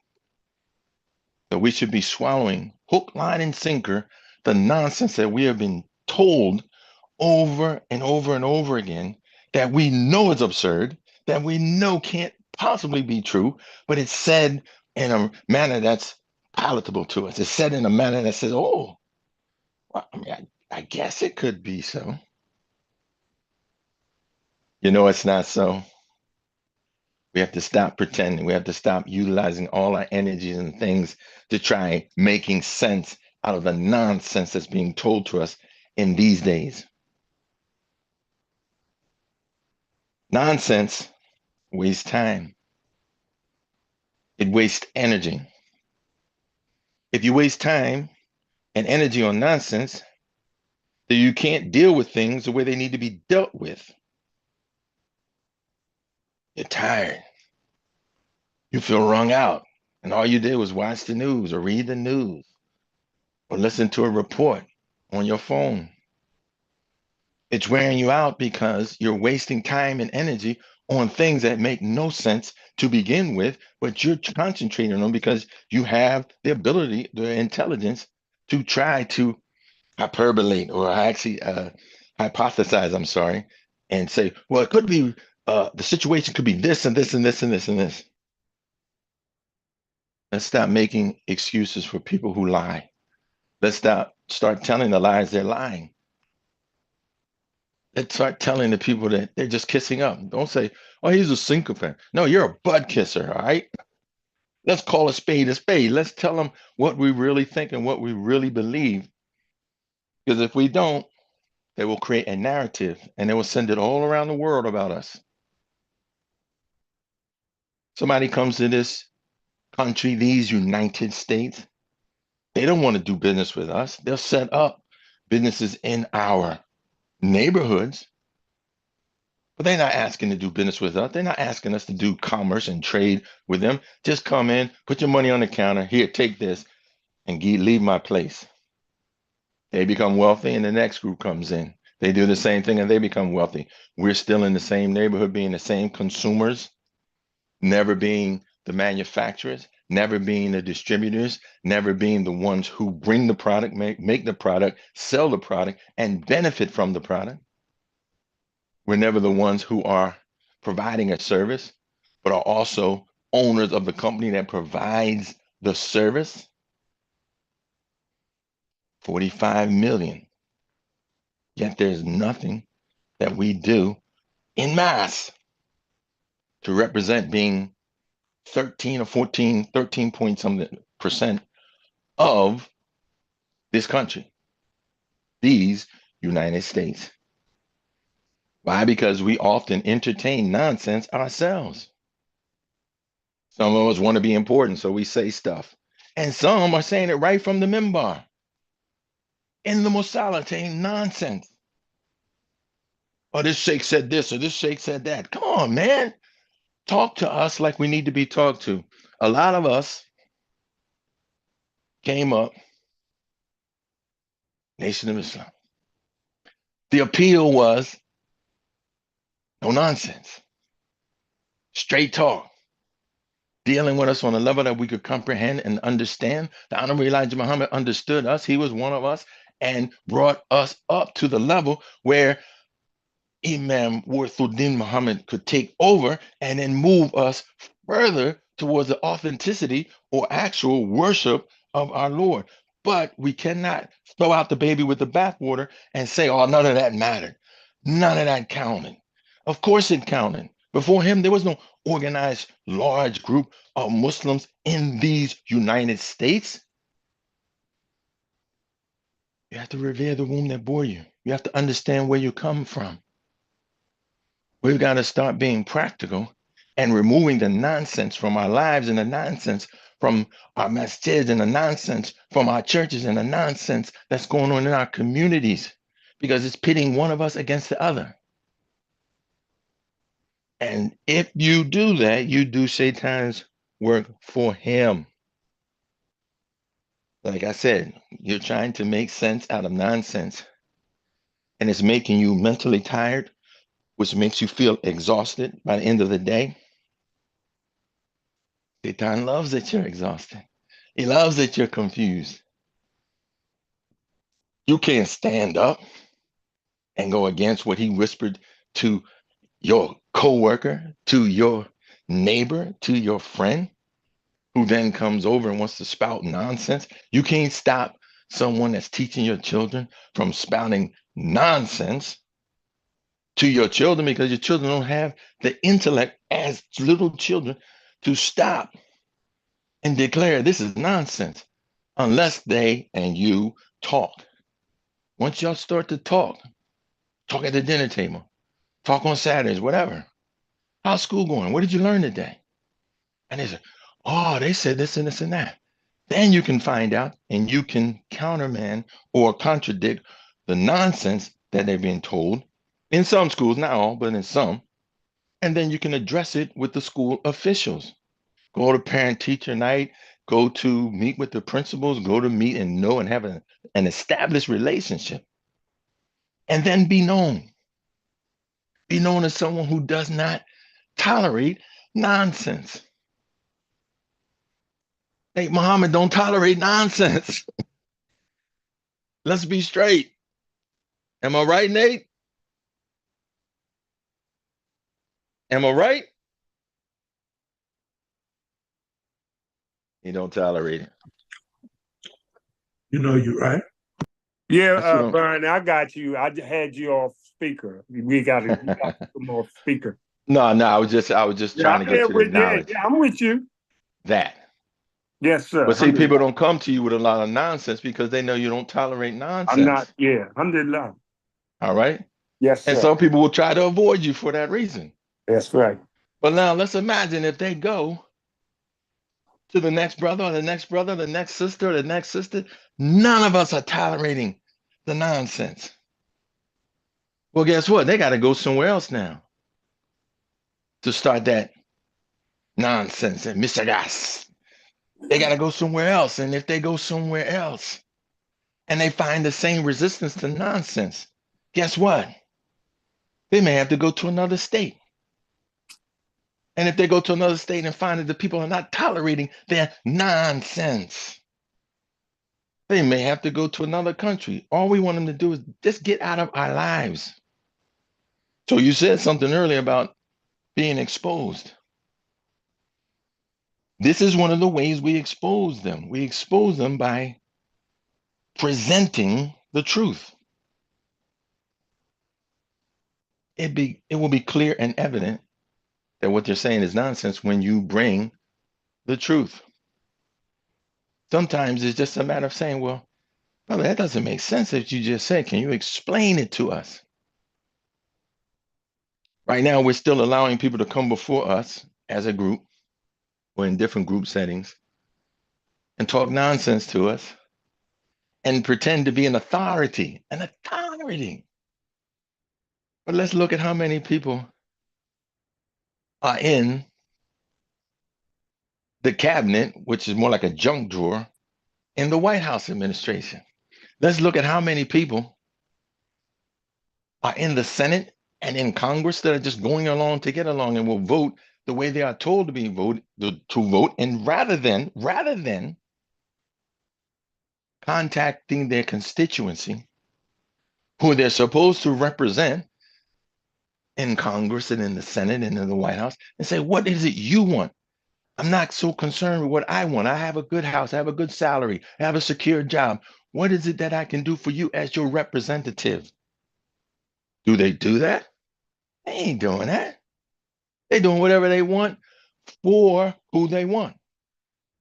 that we should be swallowing hook, line, and sinker the nonsense that we have been told over and over and over again, that we know is absurd, that we know can't possibly be true, but it's said in a manner that's palatable to us. It's said in a manner that says, oh, well, I mean, I guess it could be so. You know, it's not so. We have to stop pretending. We have to stop utilizing all our energies and things to try making sense out of the nonsense that's being told to us in these days. Nonsense wastes time. It wastes energy. If you waste time and energy on nonsense, then you can't deal with things the way they need to be dealt with. You're tired. You feel wrung out. And all you did was watch the news or read the news or listen to a report on your phone. It's wearing you out because you're wasting time and energy on things that make no sense to begin with, but you're concentrating on because you have the ability, the intelligence to try to hyperbolate or actually hypothesize, I'm sorry, and say, well, it could be, the situation could be this and this and this and this and this. Let's stop making excuses for people who lie. Let's start telling the lies they're lying. Let's start telling the people that they're just kissing up. Don't say, oh, he's a sycophant. No, you're a butt kisser, all right? Let's call a spade a spade. Let's tell them what we really think and what we really believe. Because if we don't, they will create a narrative and they will send it all around the world about us. Somebody comes to this country, these United States, they don't want to do business with us. They'll set up businesses in our neighborhoods, but they're not asking to do business with us. They're not asking us to do commerce and trade with them. Just come in, put your money on the counter. Here, take this, and leave my place. They become wealthy, and the next group comes in. They do the same thing, and they become wealthy. We're still in the same neighborhood, being the same consumers, never being the manufacturers, never being the distributors, never being the ones who bring the product, make the product, sell the product, and benefit from the product. We're never the ones who are providing a service, but are also owners of the company that provides the service. 45 million. Yet there's nothing that we do in mass to represent being 13 or 14, 13 point something percent of this country, these United States. Why? Because we often entertain nonsense ourselves. Some of us want to be important, so we say stuff. And some are saying it right from the minbar. In the Musala, saying nonsense. Oh, this sheikh said this, or this sheikh said that. Come on, man. Talk to us like we need to be talked to. A lot of us came up, Nation of Islam. The appeal was no nonsense, straight talk, dealing with us on a level that we could comprehend and understand. The Honorable Elijah Muhammad understood us. He was one of us and brought us up to the level where Imam Warthuddin Muhammad could take over and then move us further towards the authenticity or actual worship of our Lord. But we cannot throw out the baby with the bathwater and say, oh, none of that mattered. None of that counted. Of course it counted. Before him, there was no organized large group of Muslims in these United States. You have to revere the womb that bore you. You have to understand where you come from. We've got to start being practical and removing the nonsense from our lives and the nonsense from our masjids and the nonsense from our churches and the nonsense that's going on in our communities, because it's pitting one of us against the other. And if you do that, you do Shaitan's work for him. Like I said, you're trying to make sense out of nonsense, and it's making you mentally tired, which makes you feel exhausted by the end of the day. Shaitan loves that you're exhausted. He loves that you're confused. You can't stand up and go against what he whispered to your coworker, to your neighbor, to your friend, who then comes over and wants to spout nonsense. You can't stop someone that's teaching your children from spouting nonsense to your children, because your children don't have the intellect as little children to stop and declare this is nonsense unless they and you talk. Once y'all start to talk at the dinner table, talk on Saturdays, whatever. How's school going? What did you learn today? And they say, oh, they said this and this and that. Then you can find out and you can countermand or contradict the nonsense that they're being told in some schools, not all, but in some. And then you can address it with the school officials. Go to parent-teacher night, go to meet with the principals, go to meet and know and have an established relationship. And then be known. Be known as someone who does not tolerate nonsense. Nate Muhammad don't tolerate nonsense. Let's be straight. Am I right, Nate? Am I right? He don't tolerate it. You know you're right. Yeah, Brian, I got you. I had you off speaker. We got to put more speaker. No, I was just trying to get you to acknowledge I'm with you. that. Yes, sir. But see, people don't come to you with a lot of nonsense because they know you don't tolerate nonsense. I'm not, alhamdulillah. All right? Yes, sir. And some people will try to avoid you for that reason. That's right. But now let's imagine if they go to the next brother or the next brother, the next sister or the next sister, none of us are tolerating the nonsense. Well, guess what? They got to go somewhere else now to start that nonsense and misagas. They got to go somewhere else. And if they go somewhere else and they find the same resistance to nonsense, guess what? They may have to go to another state. And if they go to another state and find that the people are not tolerating their nonsense, they may have to go to another country. All we want them to do is just get out of our lives. So you said something earlier about being exposed. This is one of the ways we expose them. We expose them by presenting the truth. It will be clear and evident that what they're saying is nonsense when you bring the truth. Sometimes it's just a matter of saying, well, brother, that doesn't make sense that you just said. Can you explain it to us? Right now, we're still allowing people to come before us as a group or in different group settings and talk nonsense to us and pretend to be an authority. But let's look at how many people are in the cabinet, which is more like a junk drawer, in the White House administration. Let's look at how many people are in the Senate and in Congress that are just going along to get along and will vote the way they are told to vote, and rather than contacting their constituency, who they're supposed to represent in Congress and in the Senate and in the White House, and say, what is it you want? I'm not so concerned with what I want. I have a good house. I have a good salary. I have a secure job. What is it that I can do for you as your representative? Do they do that? They ain't doing that. They're doing whatever they want for who they want.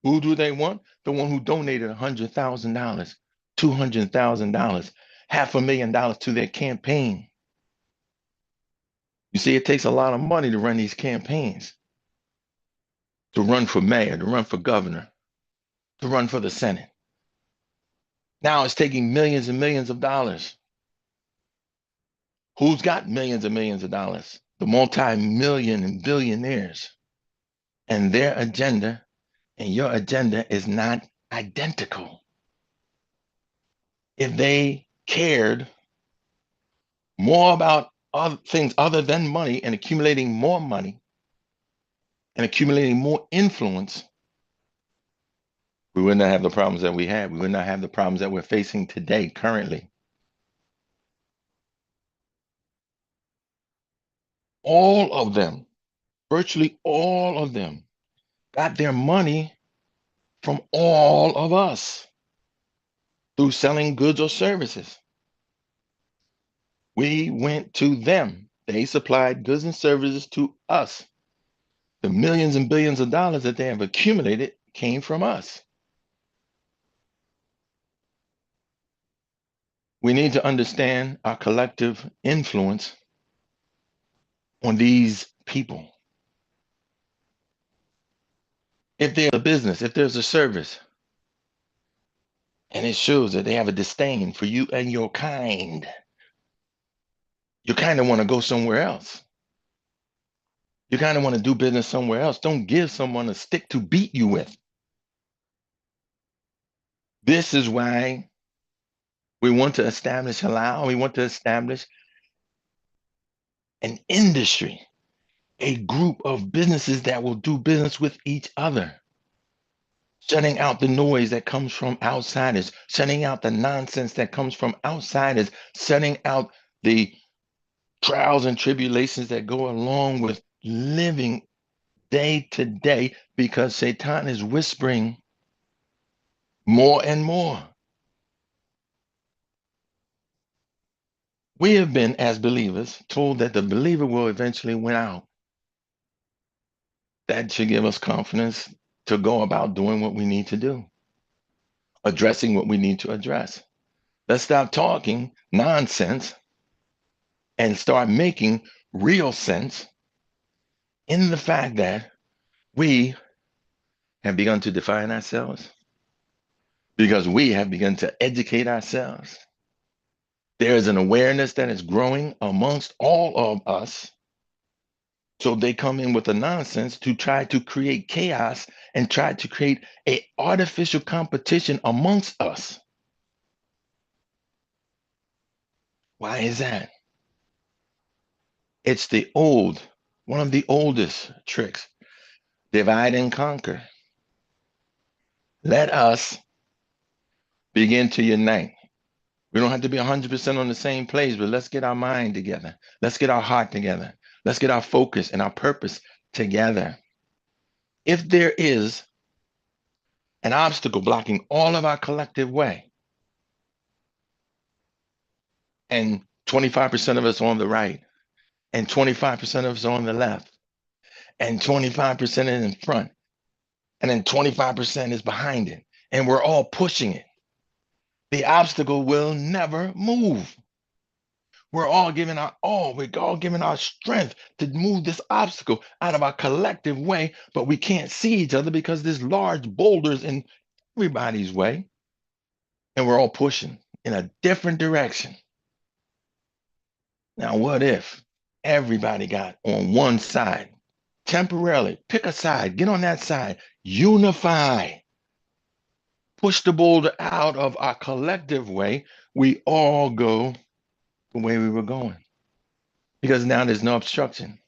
Who do they want? The one who donated $100,000, $200,000, $500,000 to their campaign. You see, it takes a lot of money to run these campaigns, to run for mayor, to run for governor, to run for the Senate. Now it's taking millions and millions of dollars. Who's got millions and millions of dollars? The multi-million and billionaires. And their agenda and your agenda is not identical. If they cared more about other things other than money and accumulating more money and accumulating more influence, we would not have the problems that we have. We would not have the problems that we're facing today, currently. All of them, virtually all of them, got their money from all of us through selling goods or services. We went to them. They supplied goods and services to us. The millions and billions of dollars that they have accumulated came from us. We need to understand our collective influence on these people. If there's a business, if there's a service, and it shows that they have a disdain for you and your kind, you kind of want to go somewhere else. You kind of want to do business somewhere else. Don't give someone a stick to beat you with. This is why we want to establish halal. We want to establish an industry, a group of businesses that will do business with each other, shutting out the noise that comes from outsiders, shutting out the nonsense that comes from outsiders, shutting out the trials and tribulations that go along with living day to day, because Satan is whispering more and more. We have been, as believers, told that the believer will eventually win out. That should give us confidence to go about doing what we need to do, addressing what we need to address. Let's stop talking nonsense and start making real sense in the fact that we have begun to define ourselves, because we have begun to educate ourselves. There is an awareness that is growing amongst all of us. So they come in with the nonsense to try to create chaos and try to create an artificial competition amongst us. Why is that? It's one of the oldest tricks. Divide and conquer. Let us begin to unite. We don't have to be 100% on the same page, but let's get our mind together. Let's get our heart together. Let's get our focus and our purpose together. If there is an obstacle blocking all of our collective way, and 25% of us on the right, and 25% of us on the left, and 25% is in front, and then 25% is behind it, and we're all pushing it, the obstacle will never move. We're all giving our all. We're all giving our strength to move this obstacle out of our collective way, but we can't see each other because there's large boulders in everybody's way, and we're all pushing in a different direction. Now, what if everybody got on one side? Temporarily, pick a side, get on that side, unify, push the boulder out of our collective way. We all go the way we were going, because now there's no obstruction.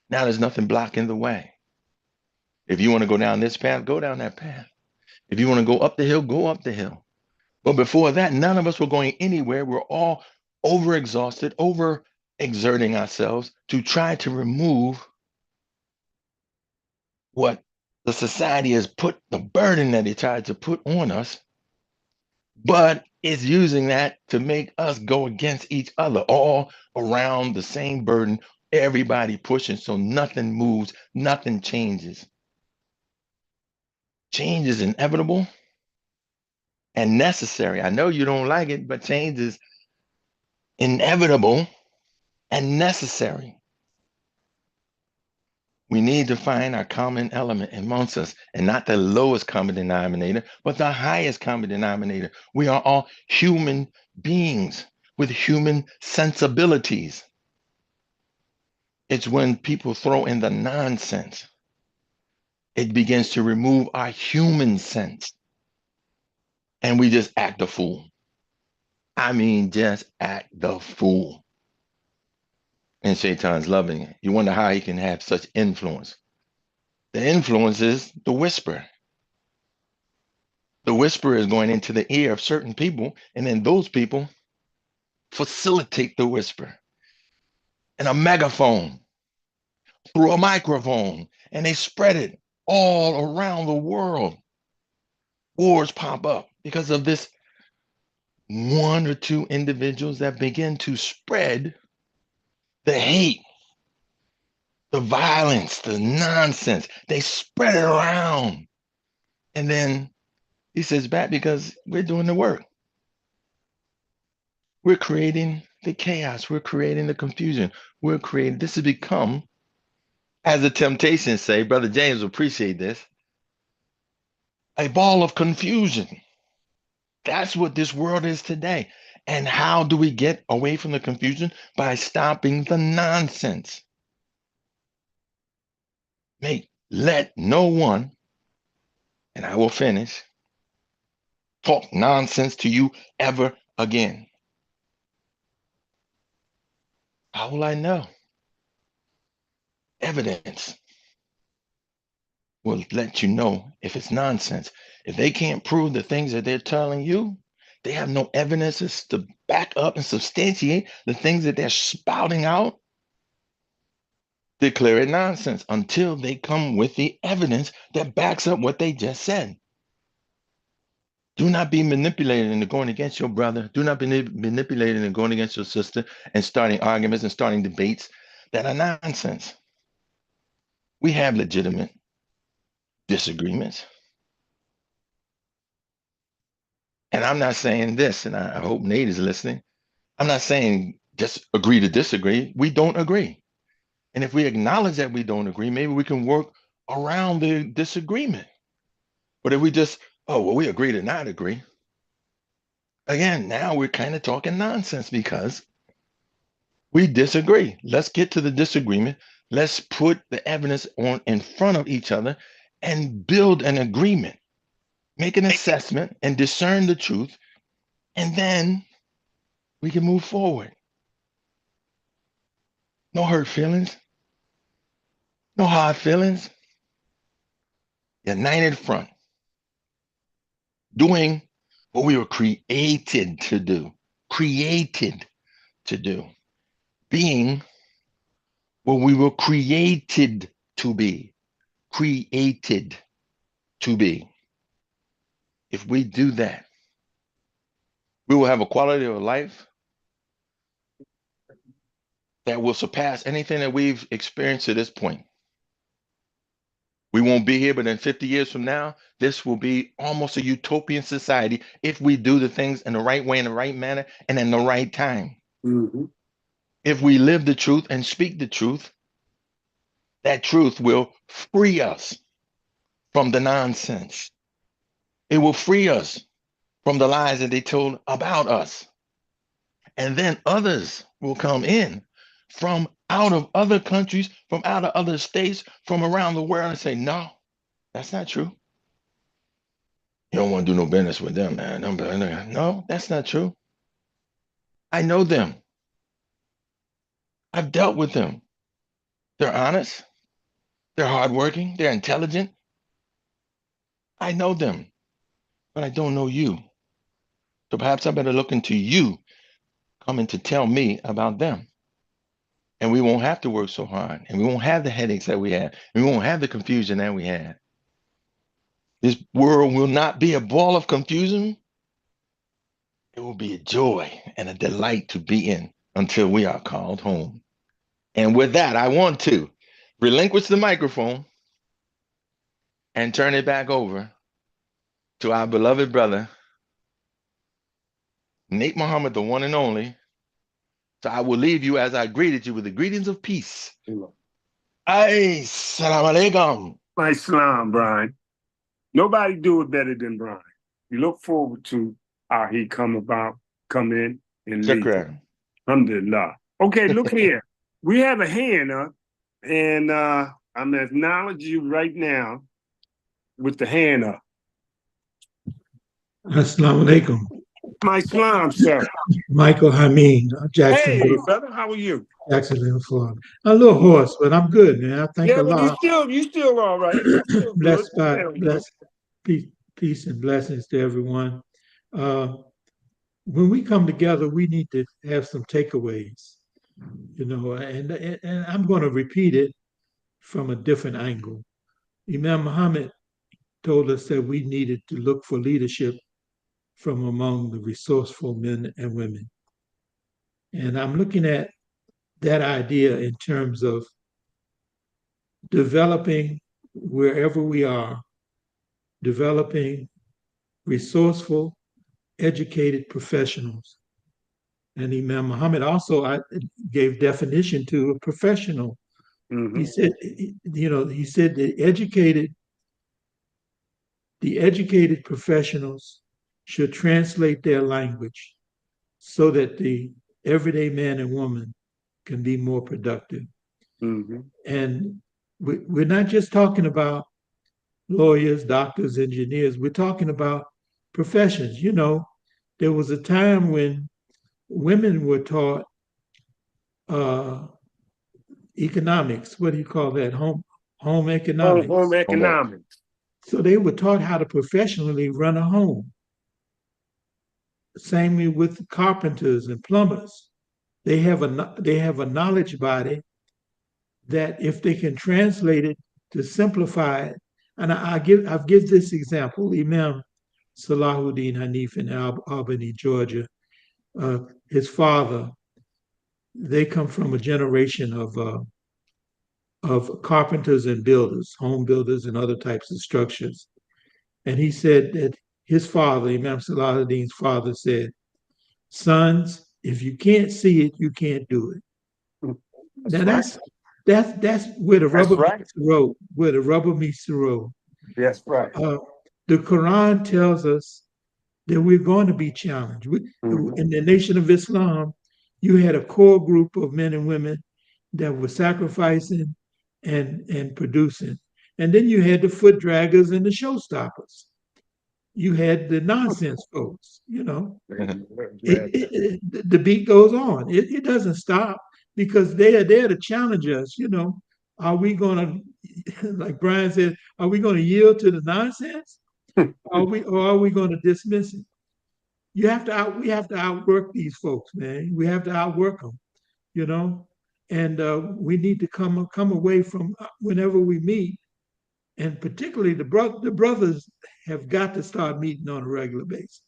Now there's nothing blocking the way. If you want to go down this path, go down that path. If you want to go up the hill, go up the hill. But before that, none of us were going anywhere. We're all overexhausted, over exerting ourselves to try to remove what The society has put the burden that he tried to put on us, but it's using that to make us go against each other, all around the same burden, everybody pushing, so nothing moves, nothing changes. Change is inevitable and necessary. I know you don't like it, but change is inevitable and necessary. We need to find our common element amongst us, and not the lowest common denominator, but the highest common denominator. We are all human beings with human sensibilities. It's when people throw in the nonsense, it begins to remove our human sense, and we just act a fool. I mean, just act the fool. And Shaitan's loving it. You wonder how he can have such influence. The influence is the whisper. The whisper is going into the ear of certain people, and then those people facilitate the whisper in a megaphone, through a microphone, and they spread it all around the world. Wars pop up because of this one or two individuals that begin to spread the hate, the violence, the nonsense. They spread it around. And then he says back, because we're doing the work. We're creating the chaos. We're creating the confusion. We're creating, this has become, as the Temptations say, Brother James will appreciate this, a ball of confusion. That's what this world is today. And how do we get away from the confusion? By stopping the nonsense. Let no one, and I will finish, talk nonsense to you ever again. How will I know? Evidence will let you know if it's nonsense. If they can't prove the things that they're telling you, they have no evidences to back up and substantiate the things that they're spouting out, declare it nonsense until they come with the evidence that backs up what they just said. Do not be manipulated into going against your brother. Do not be manipulated into going against your sister and starting arguments and starting debates that are nonsense. We have legitimate disagreements. And I'm not saying this, and I hope Nate is listening. I'm not saying just agree to disagree. We don't agree. And if we acknowledge that we don't agree, maybe we can work around the disagreement. But if we just, oh, well, we agree to not agree, again, now we're kind of talking nonsense because we disagree. Let's get to the disagreement. Let's put the evidence on in front of each other and build an agreement, make an assessment and discern the truth, and then we can move forward. No hurt feelings, no hard feelings. United front, doing what we were created to do, being what we were created to be, If we do that, we will have a quality of life that will surpass anything that we've experienced to this point. We won't be here, but in 50 years from now, this will be almost a utopian society if we do the things in the right way, in the right manner, and in the right time. Mm-hmm. If we live the truth and speak the truth, that truth will free us from the nonsense. It will free us from the lies that they told about us. And then others will come in from out of other countries, from out of other states, from around the world and say, no, that's not true. You don't want to do no business with them, man. No, that's not true. I know them. I've dealt with them. They're honest. They're hardworking. They're intelligent. I know them, but I don't know you. So perhaps I better look into you coming to tell me about them. And we won't have to work so hard. And we won't have the headaches that we had. And we won't have the confusion that we had. This world will not be a ball of confusion. It will be a joy and a delight to be in until we are called home. And with that, I want to relinquish the microphone and turn it back over to our beloved brother, Nate Muhammad, the one and only. So I will leave you as I greeted you with the greetings of peace. Ay, salam alaikum. My Islam, Brian. Nobody do it better than Brian. We look forward to how he come in and lead. Shukran. Alhamdulillah. Okay, look here. We have a hand up, and I'm gonna acknowledge you right now with the hand up. Assalamu alaikum. My Islam, sir. Michael Hameen, Hey, Jacksonville, brother, how are you? Jacksonville, Florida. A little hoarse, but I'm good, man. I thank Yeah, but Allah. you still all right. You still Blessed good. by peace and blessings to everyone. When we come together, we need to have some takeaways, and I'm going to repeat it from a different angle. Imam Muhammad told us that we needed to look for leadership from among the resourceful men and women. And I'm looking at that idea in terms of developing wherever we are, developing resourceful, educated professionals. And Imam Muhammad also gave definition to a professional. Mm-hmm. He said the educated professionals should translate their language so that the everyday man and woman can be more productive. Mm-hmm. And we're not just talking about lawyers, doctors, engineers. We're talking about professions. There was a time when women were taught economics. What do you call that? Home economics. Home economics. So they were taught how to professionally run a home. Same with carpenters and plumbers. They have a knowledge body that if they can translate it to simplify it, and I'll give this example. Imam Salahuddin Hanif in Albany, Georgia, his father, they come from a generation of carpenters and builders, home builders and other types of structures. And he said that his father, Imam Salahuddin's father, said, "Sons, if you can't see it, you can't do it." That's where the rubber meets the road. Where the rubber meets the road. That's right. The Quran tells us that we're going to be challenged. In the Nation of Islam, you had a core group of men and women that were sacrificing and producing. And then you had the foot draggers and the showstoppers. You had the nonsense folks, the beat goes on. It doesn't stop because they are there to challenge us, Are we going to, like Brian said, are we going to yield to the nonsense? Or are we going to dismiss it? We have to outwork these folks, man. We have to outwork them, and we need to come away from whenever we meet, and particularly the brothers have got to start meeting on a regular basis.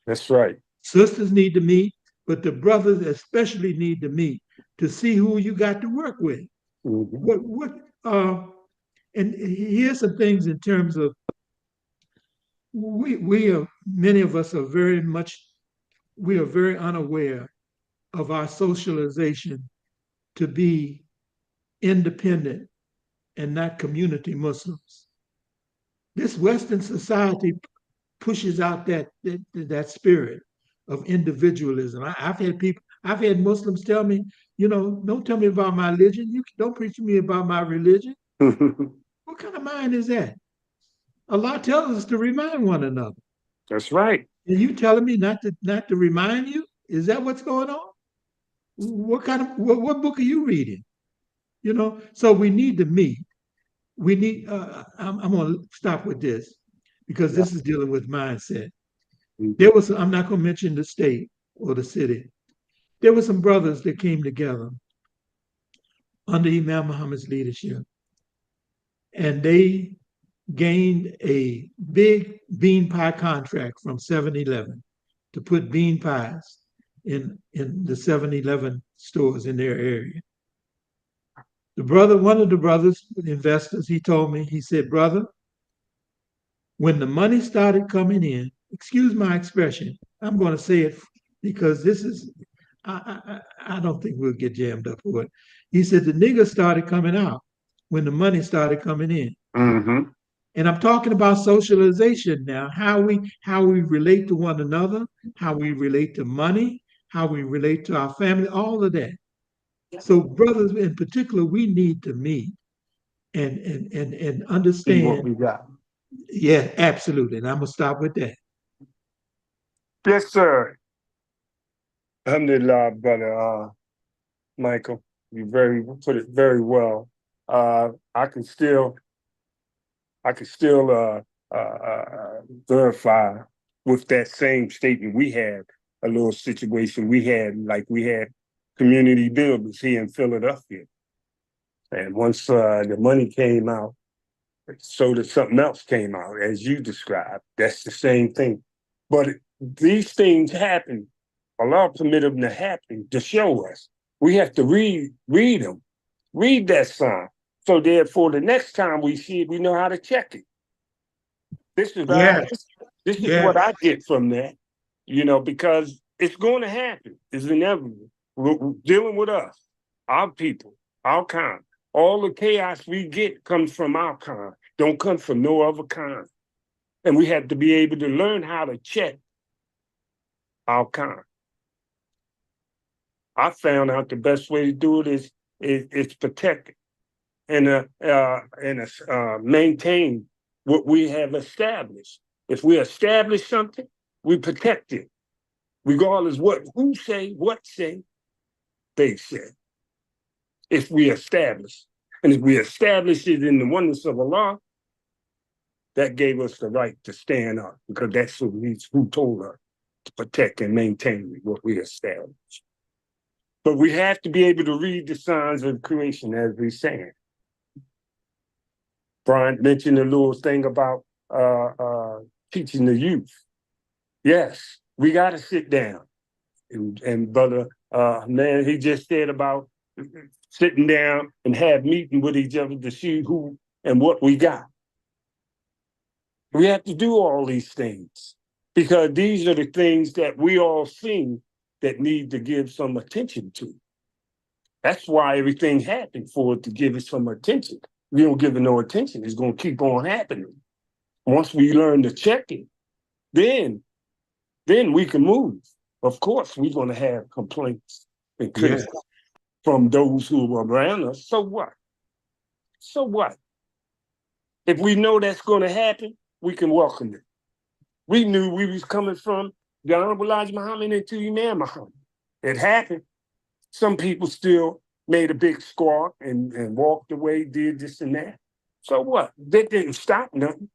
That's right. Sisters need to meet, but the brothers especially need to meet to see who you got to work with. And here's some things in terms of many of us are very unaware of our socialization to be independent and not community Muslims. This Western society pushes out that spirit of individualism. I've had Muslims tell me, don't tell me about my religion. You don't preach to me about my religion. What kind of mind is that? Allah tells us to remind one another. That's right. And you telling me not to remind you? Is that what's going on? What book are you reading? So we need to meet. We need. I'm going to stop with this because this is dealing with mindset. I'm not going to mention the state or the city. There were some brothers that came together under Imam Muhammad's leadership, and they gained a big bean pie contract from 7-Eleven to put bean pies in the 7-Eleven stores in their area. One of the brothers, investors, he told me, he said, brother, when the money started coming in, excuse my expression, I'm going to say it because this is, I don't think we'll get jammed up for it. He said the niggas started coming out when the money started coming in. Mm-hmm. And I'm talking about socialization now, how we relate to one another, how we relate to money, how we relate to our family, all of that. So brothers in particular, we need to meet and See what understand. we got. Yeah, absolutely. And I'm gonna stop with that. Yes, sir. Alhamdulillah, brother Michael. You put it very well. I can still verify with that same statement. We had a little situation. We had community builders here in Philadelphia, and once the money came out, so that something else came out, as you described. That's the same thing. But these things happen. Allah permit them to happen to show us. We have to read them, read that sign. So therefore, the next time we see it, we know how to check it. This is what I get from that, because it's going to happen. It's inevitable. We're dealing with us, our people, our kind. All the chaos we get comes from our kind. Don't come from no other kind. And we have to be able to learn how to check our kind. I found out the best way to do it is protect it and maintain what we have established. If we establish something, we protect it, regardless who say, what say, they say. If we establish, and if we establish it in the oneness of Allah, that gave us the right to stand up, because that's who told us to protect and maintain what we established. But we have to be able to read the signs of creation, as we saying. Brian mentioned a little thing about teaching the youth. Yes, we got to sit down. And brother, man, he just said about sitting down and have meeting with each other to see who and what we got. We have to do all these things because these are the things that we all see that need to give some attention to. That's why everything happened, for it to give it some attention. We don't give it no attention, it's going to keep on happening. Once we learn to check it, then we can move. Of course, we're going to have complaints and criticism from those who are around us. So what? So what? If we know that's going to happen, we can welcome it. We knew we was coming from the Honorable Elijah Muhammad into Imam Muhammad. It happened. Some people still made a big squawk and walked away, did this and that. So what? That didn't stop nothing.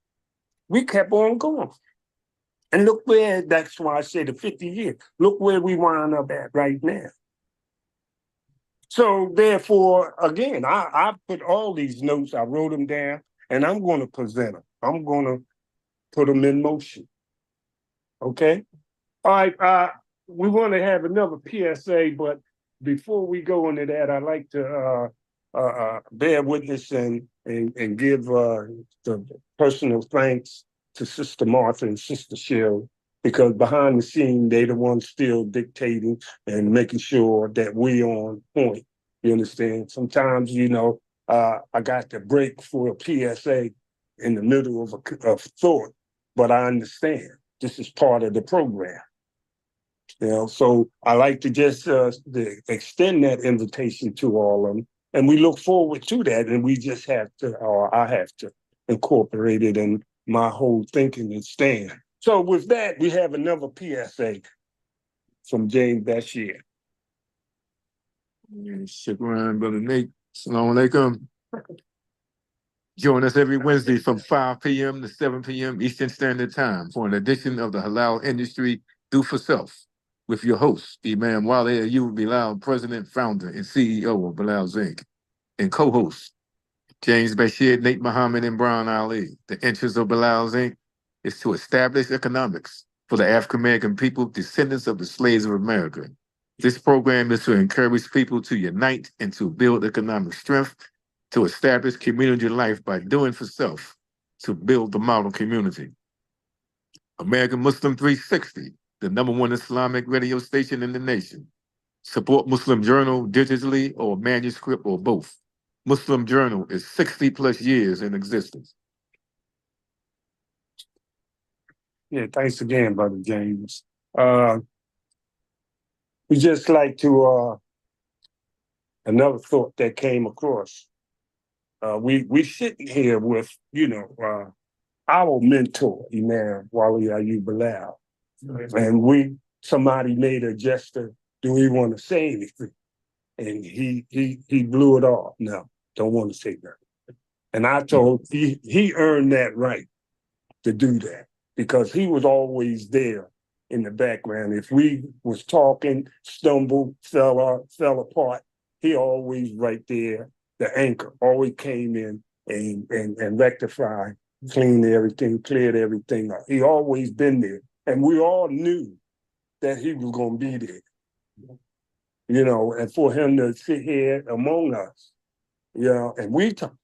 We kept on going. And look where, that's why I say the 50 years, look where we wind up at right now. So therefore, again, I put all these notes, I wrote them down, and I'm going to present them. I'm going to put them in motion. Okay? All right, we want to have another PSA, but before we go into that, I'd like to bear witness and give the personal thanks to Sister Martha and Sister Cheryl, because behind the scene, they the ones still dictating and making sure that we on point. You understand? Sometimes, I got to break for a PSA in the middle of thought, but I understand this is part of the program. So I like to just extend that invitation to all of them, and we look forward to that, and we just have to, or I have to incorporate it in my whole thinking and stand. So with that, we have another PSA from James Bashir. Shukran, Brother Nate. Assalamu alaikum. Join us every Wednesday from 5 p.m. to 7 p.m. Eastern Standard Time for an edition of the Halal Industry Do for Self with your host, Imam Wali Ayyub Bilal, President, Founder, and CEO of Bilal's Inc., and co-host James Bashir Nate Muhammad and Brown Ali. The interest of Bilal's Inc. is to establish economics for the African American people, descendants of the slaves of America. This program is to encourage people to unite and to build economic strength, to establish community life by doing for self, to build the model community. American Muslim 360, the #1 Islamic radio station in the nation. Support Muslim Journal digitally or manuscript or both. Muslim Journal is 60 plus years in existence. Yeah, thanks again, Brother James. We just like to another thought that came across. We sitting here with, our mentor, Imam Wali Ayyub Bilal. And somebody made a gesture, do we want to say anything? And he blew it off. No, don't want to say that. And I told he earned that right to do that because he was always there in the background. If we was talking, stumbled, fell apart, he always right there, the anchor, always came in and rectified, cleaned everything, cleared everything up. He always been there. And we all knew that he was going to be there. And for him to sit here among us, and we talked.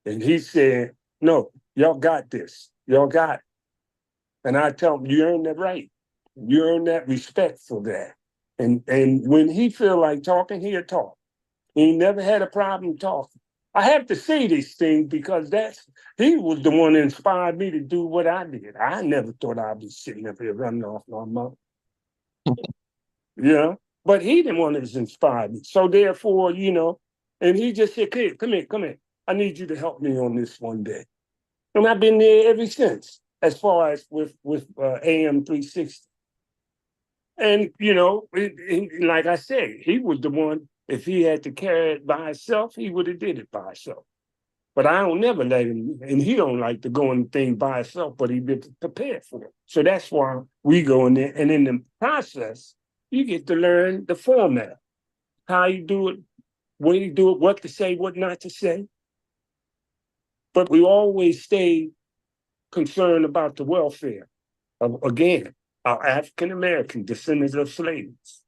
And he said, no, y'all got this. Y'all got it. And I tell him, you earned that right. You earned that respect for that. And when he feel like talking, he'll talk. He never had a problem talking. I have to say these things because he was the one that inspired me to do what I did. I never thought I'd be sitting up here running off my mouth. But he the one that's inspired me. So therefore, and he just said, come here. I need you to help me on this one day. And I've been there ever since, as far as with AM 360. And, like I said, he was the one, if he had to carry it by himself, he would have did it by himself. But I don't never let him, and he don't like to go in things by himself, but he been prepared for it. So that's why we go in there. And in the process, you get to learn the format, how you do it, when you do it, what to say, what not to say. But we always stay concerned about the welfare of, again, our African-American descendants of slaves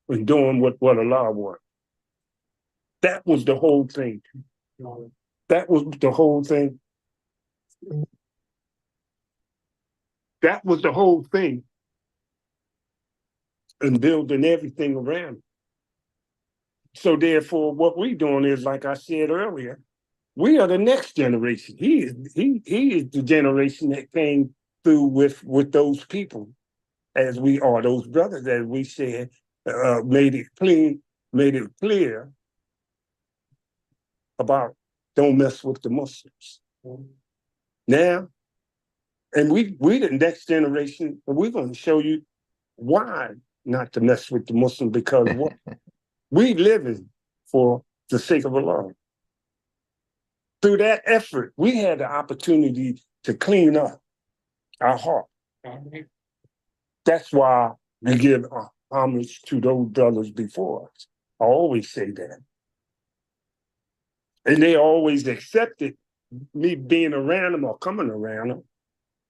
and doing what Allah wanted. That was the whole thing. That was the whole thing. That was the whole thing. And building everything around it. So therefore, what we're doing is, like I said earlier, we are the next generation. He is the generation that came through with those people, as we are those brothers, as we said, made it clear about don't mess with the Muslims. Now, and we the next generation, and we're going to show you why not to mess with the Muslims, because what we living for the sake of Allah. Through that effort, we had the opportunity to clean up our heart. That's why we give homage to those brothers before us. I always say that. And they always accepted me being around them or coming around them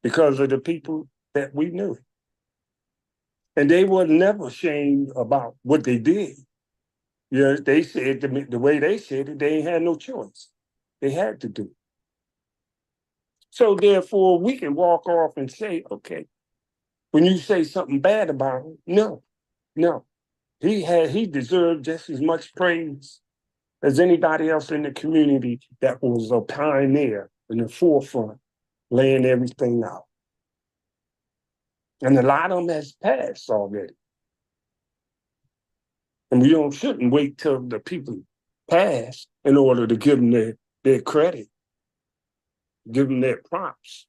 because of the people that we knew. And they were never ashamed about what they did. They said, the way they said it, they ain't had no choice. They had to do it. So therefore, we can walk off and say, okay, when you say something bad about him, no. He deserved just as much praise as anybody else in the community that was a pioneer in the forefront, laying everything out. And a lot of them has passed already. And we shouldn't wait till the people pass in order to give them their credit, give them their props.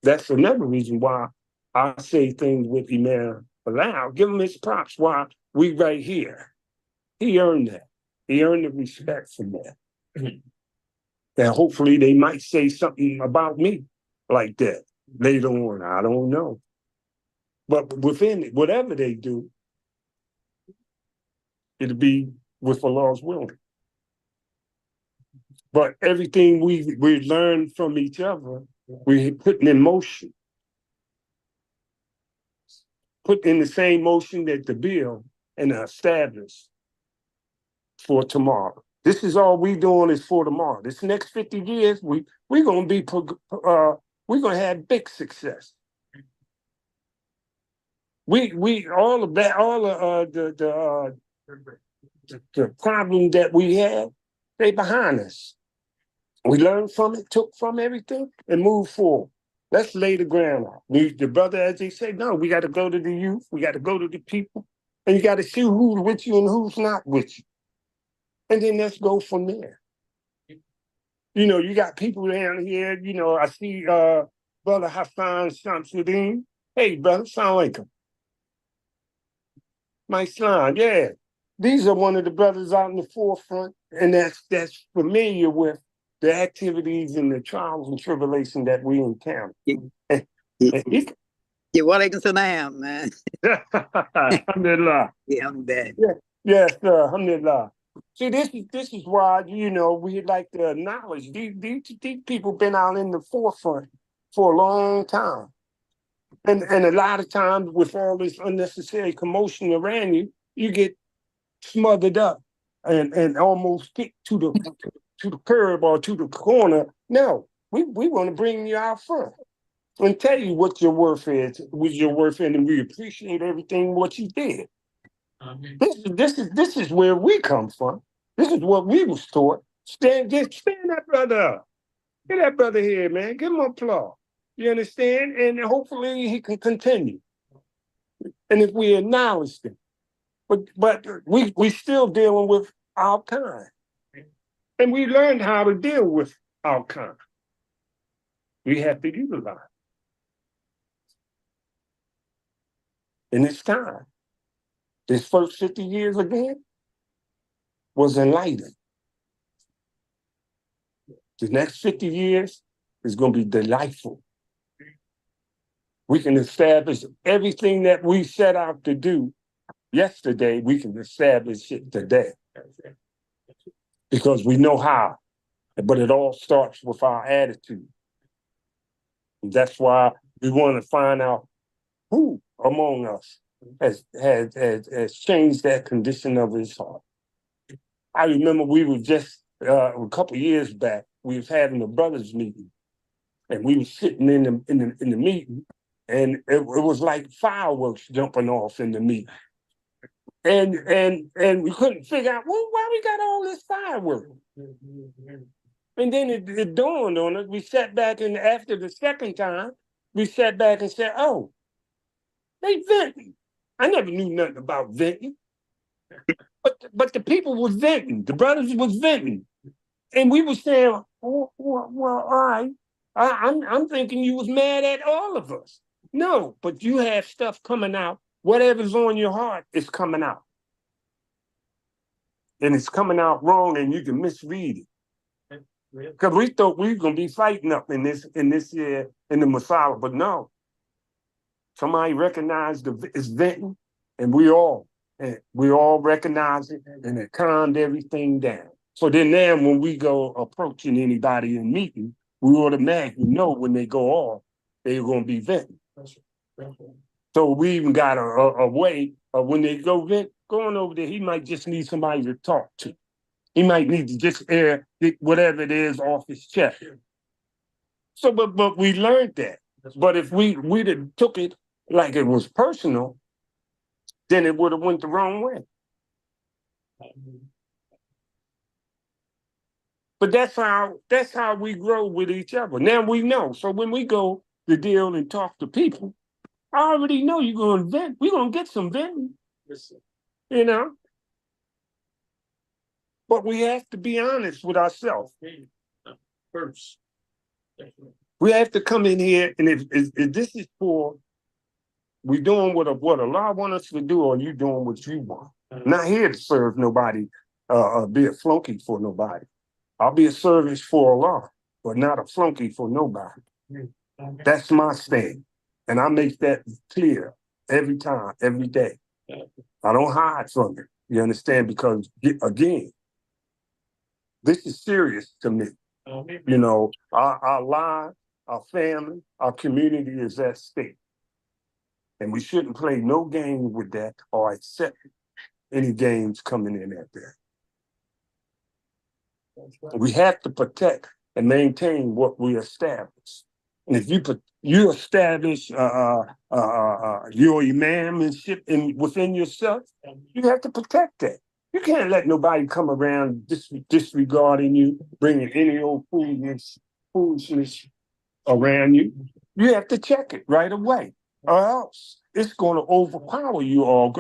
That's another reason why I say things with Imam Bilal. Give him his props while we right here. He earned that. He earned the respect from that. And hopefully they might say something about me like that later on. I don't know. But within it, whatever they do, it'll be with Allah's will. But everything we learn from each other, we putting in motion. Put in the same motion that the bill and established for tomorrow. This is all we doing is for tomorrow. This next 50 years, we're gonna be we're gonna have big success. We all of that, all of the problem that we had, they behind us. We learned from it, took from everything, and moved forward. Let's lay the ground out. The brother, as they say, no, we got to go to the youth, we got to go to the people, and you got to see who's with you and who's not with you. And then let's go from there. You know, you got people down here, you know, I see Brother Hassan Shamsuddin. Hey, brother, Assalamu alaikum. My son, yeah. These are one of the brothers out in the forefront, and that's familiar with the activities and the trials and tribulation that we encounter. Walaikum salam, man. Alhamdulillah. Yeah, I'm bad. Yeah, yes, sir. Alhamdulillah. See, this is why, you know, we like to acknowledge these people been out in the forefront for a long time. And a lot of times with all this unnecessary commotion around you, you get smothered up and almost kicked to the curb or to the corner. No, we want to bring you out front and tell you what your worth is, and we appreciate everything what you did. This is where we come from. This is what we was taught. Stand that brother up. Get that brother here, man. Give him applause. You understand? And hopefully he can continue. And if we acknowledge them. But we still dealing with our kind. And we learned how to deal with our kind. We have to utilize. And it's time. This first 50 years again was enlightening. The next 50 years is going to be delightful. We can establish everything that we set out to do yesterday, we can establish it today. Because we know how. But it all starts with our attitude. And that's why we want to find out who among us has changed that condition of his heart. I remember we were just a couple of years back, we was having a brothers meeting, and we were sitting in the meeting, and it was like fireworks jumping off in the meeting. And we couldn't figure out, well, why we got all this fireworks? And then it dawned on us. We sat back, and after the second time, we sat back and said, oh, they venting. I never knew nothing about venting. But the people was venting. The brothers was venting. And we were saying, well, all right. I'm thinking you was mad at all of us. No, but you have stuff coming out. Whatever's on your heart is coming out. And it's coming out wrong, and you can misread it. Because we thought we were going to be fighting up in the Masala, but no. Somebody recognized it's venting, and we all recognized it, and it calmed everything down. So then now when we go approaching anybody in meeting, we automatically know when they go off, they're going to be venting. So we even got a way of when they go vent, going over there, he might just need somebody to talk to. He might need to just air whatever it is off his chest. So, but we learned that. But if we'd have took it like it was personal, then it would have went the wrong way. But that's how we grow with each other. Now we know. So when we go to deal and talk to people, I already know you're going to vent. We're going to get some venting, you know? But we have to be honest with ourselves first. We have to come in here, and if this is for, we doing what Allah wants us to do, or you doing what you want. I'm not here to serve nobody, be a flunky for nobody. I'll be a service for Allah, but not a flunky for nobody. That's my stand. And I make that clear every time, every day. I don't hide from it. You understand? Because, again, This is serious to me. You know, our lives, our family, our community is at stake. And we shouldn't play no game with that or accept any games coming in at that. We have to protect and maintain what we establish. And if you establish your imamship within yourself, you have to protect that. You can't let nobody come around disregarding you, bringing any old foolishness around you. You have to check it right away, or else it's going to overpower you or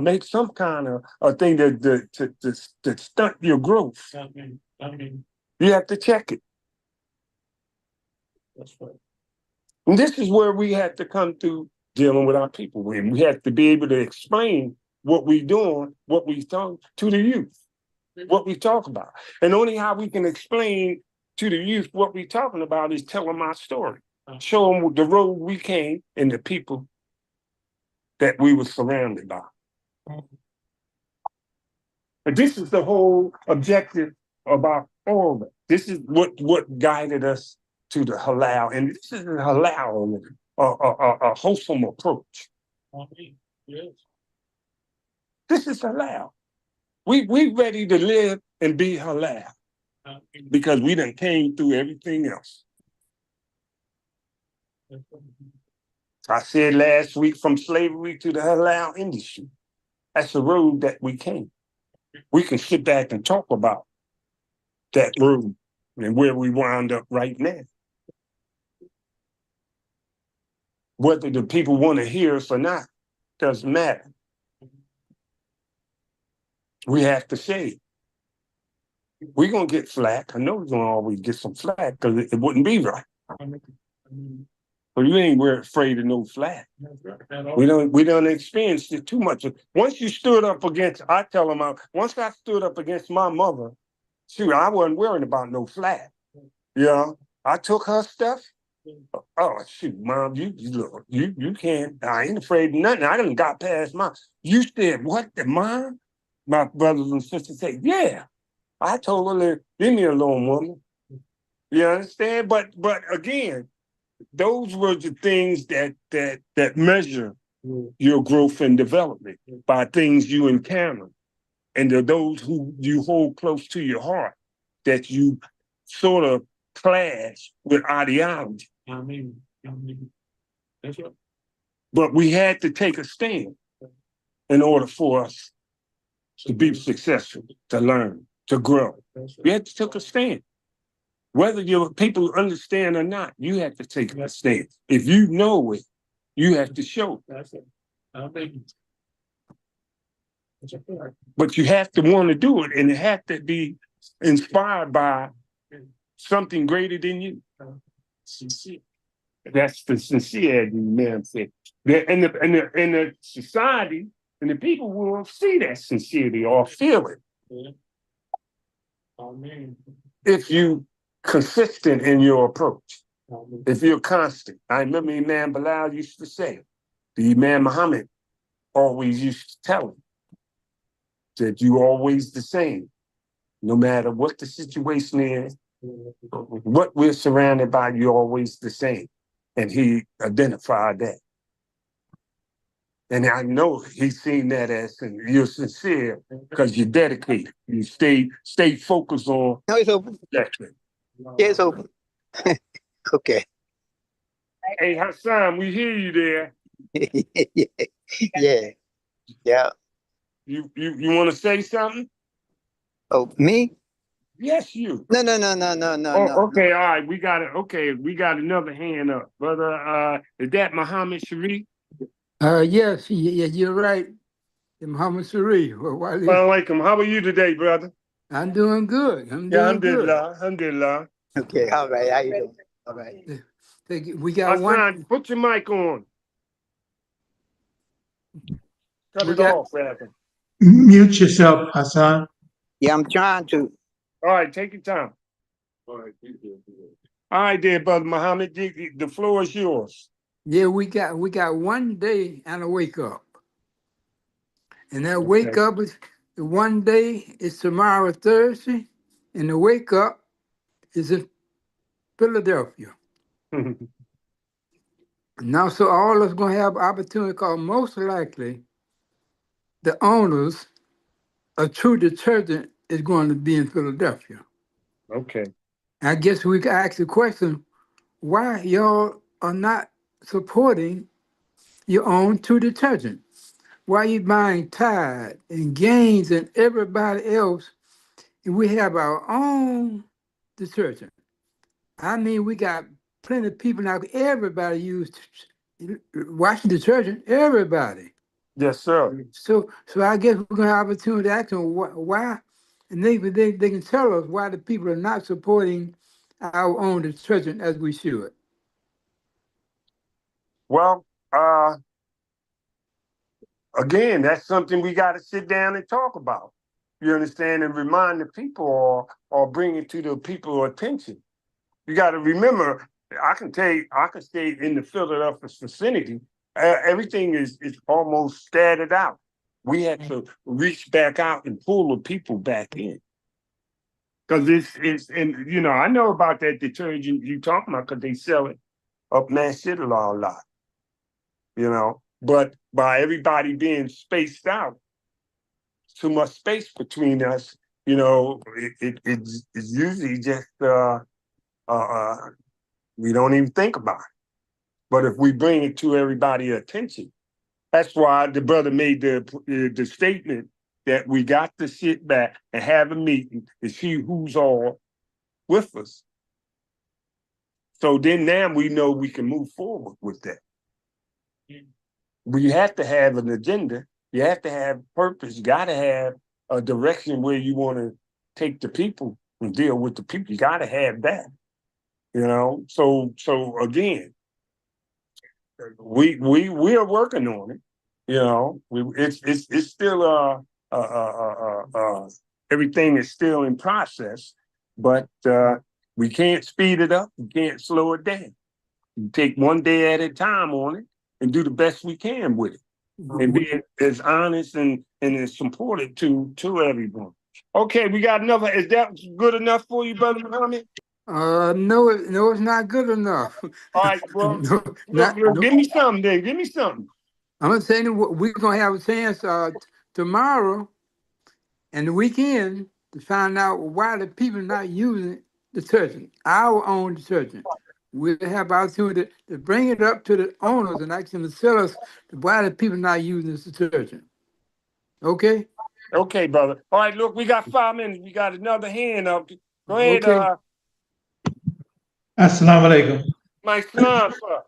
make some kind of thing that stunt your growth. You have to check it. That's right. And this is where we have to come to dealing with our people. We have to be able to explain what we're doing, what we talk to the youth, what we talk about. And only how we can explain to the youth what we're talking about is tell them our story. Show them the road we came and the people that we were surrounded by. But this is the whole objective about all of it. This is what guided us to the halal. And this is a halal, a wholesome approach. Yes. This is halal. We ready to live and be halal because we done came through everything else. I said last week, from slavery to the halal industry. That's the road that we came. We can sit back and talk about that road and where we wound up right now. Whether the people want to hear us or not doesn't matter. We have to say it. We're going to get flack. I know we're going to always get some flack because it wouldn't be right. But you ain't afraid of no flack. We don't experience it too much. Once you stood up against, I tell them, once I stood up against my mother, shoot, I wasn't worrying about no flack. You know, I took her stuff. Oh, shoot, Mom, you can't. I ain't afraid of nothing. I done got past mine. You said, what, the mom? My brothers and sisters say, yeah. I told her, leave me alone, woman. You understand? But again, those were the things that measure your growth and development by things you encounter. And those who you hold close to your heart that you sort of clash with ideology. That's right. But we had to take a stand in order for us to be successful, to learn, to grow. We had to take a stand. Whether your people understand or not, you have to take a stand. If you know it, you have to show it. But you have to want to do it, and it has to be inspired by something greater than you. That's the sincerity, man said. And the society and the people will see that sincerity or feel it. If you consistent in your approach, if you're constant. I remember Imam Bilal used to say, the Imam Muhammad always used to tell him that you're always the same, no matter what the situation is, what we're surrounded by, you're always the same. And he identified that. And I know he's seen that as you're sincere because you're dedicated. You stay focused on. No, it's open. That. Yeah, it's open. Okay. Hey, Hassan, we hear you there. Yeah. Yeah. You want to say something? Oh, me? Yes, you. No. Okay, all right. We got it. Okay, we got another hand up, brother. Is that Muhammad Sharif? Yes, you're right. Muhammad Sharif. Assalamu alaikum. How are you today, brother? I'm doing good. Alhamdulillah. Okay, all right. How you doing? All right. We got Hassan, put your mic on. Cut it off, rather. Mute yourself, Hassan. Yeah, I'm trying to. All right, take your time. All right, there, brother Muhammad. The floor is yours. Yeah, we got one day and a wake up. And that wake up is one day is tomorrow, Thursday, and the wake up is in Philadelphia. Now, so all of us going to have opportunity because most likely the owners of True Detergent is going to be in Philadelphia. Okay. I guess we could ask the question, why y'all are not supporting your own True Detergent? Why you buying Tide and Gaines and everybody else, and we have our own detergent? I mean, we got plenty of people now. Everybody use washing detergent. Everybody. Yes, sir. So I guess we're gonna have opportunity to ask them why, and they can tell us why the people are not supporting our own detergent as we should. Well, again, that's something we got to sit down and talk about. You understand, and remind the people or bring it to the people's attention. You got to remember, I can stay in the Philadelphia vicinity. Everything is almost scattered out. We had to reach back out and pull the people back in. Because and you know, I know about that detergent you talking about because they sell it up Nashville a lot. You know, but by everybody being spaced out, too much space between us, you know, it's usually just we don't even think about it. But if we bring it to everybody's attention, that's why the brother made the statement that we got to sit back and have a meeting to see who's all with us. So then now we know we can move forward with that. We have to have an agenda. You have to have purpose. You got to have a direction where you want to take the people and deal with the people. You got to have that. You know. So again, we are working on it. You know, it's still everything is still in process, but we can't speed it up. We can't slow it down. We take one day at a time on it and do the best we can with it, and be as honest and as supportive to everyone. Okay, we got another. Is that good enough for you, Brother Muhammad? No, it's not good enough. All right, well, no. give me something then. Give me something. I'm gonna say we're gonna have a chance tomorrow and the weekend to find out why the people are not using detergent, our own detergent. We'll have opportunity to bring it up to the owners and ask them to tell us why the people not using this detergent. Okay? Okay, brother. All right, look, we got 5 minutes. We got another hand up. Go ahead, Okay. Assalamu alaikum. my son, sir.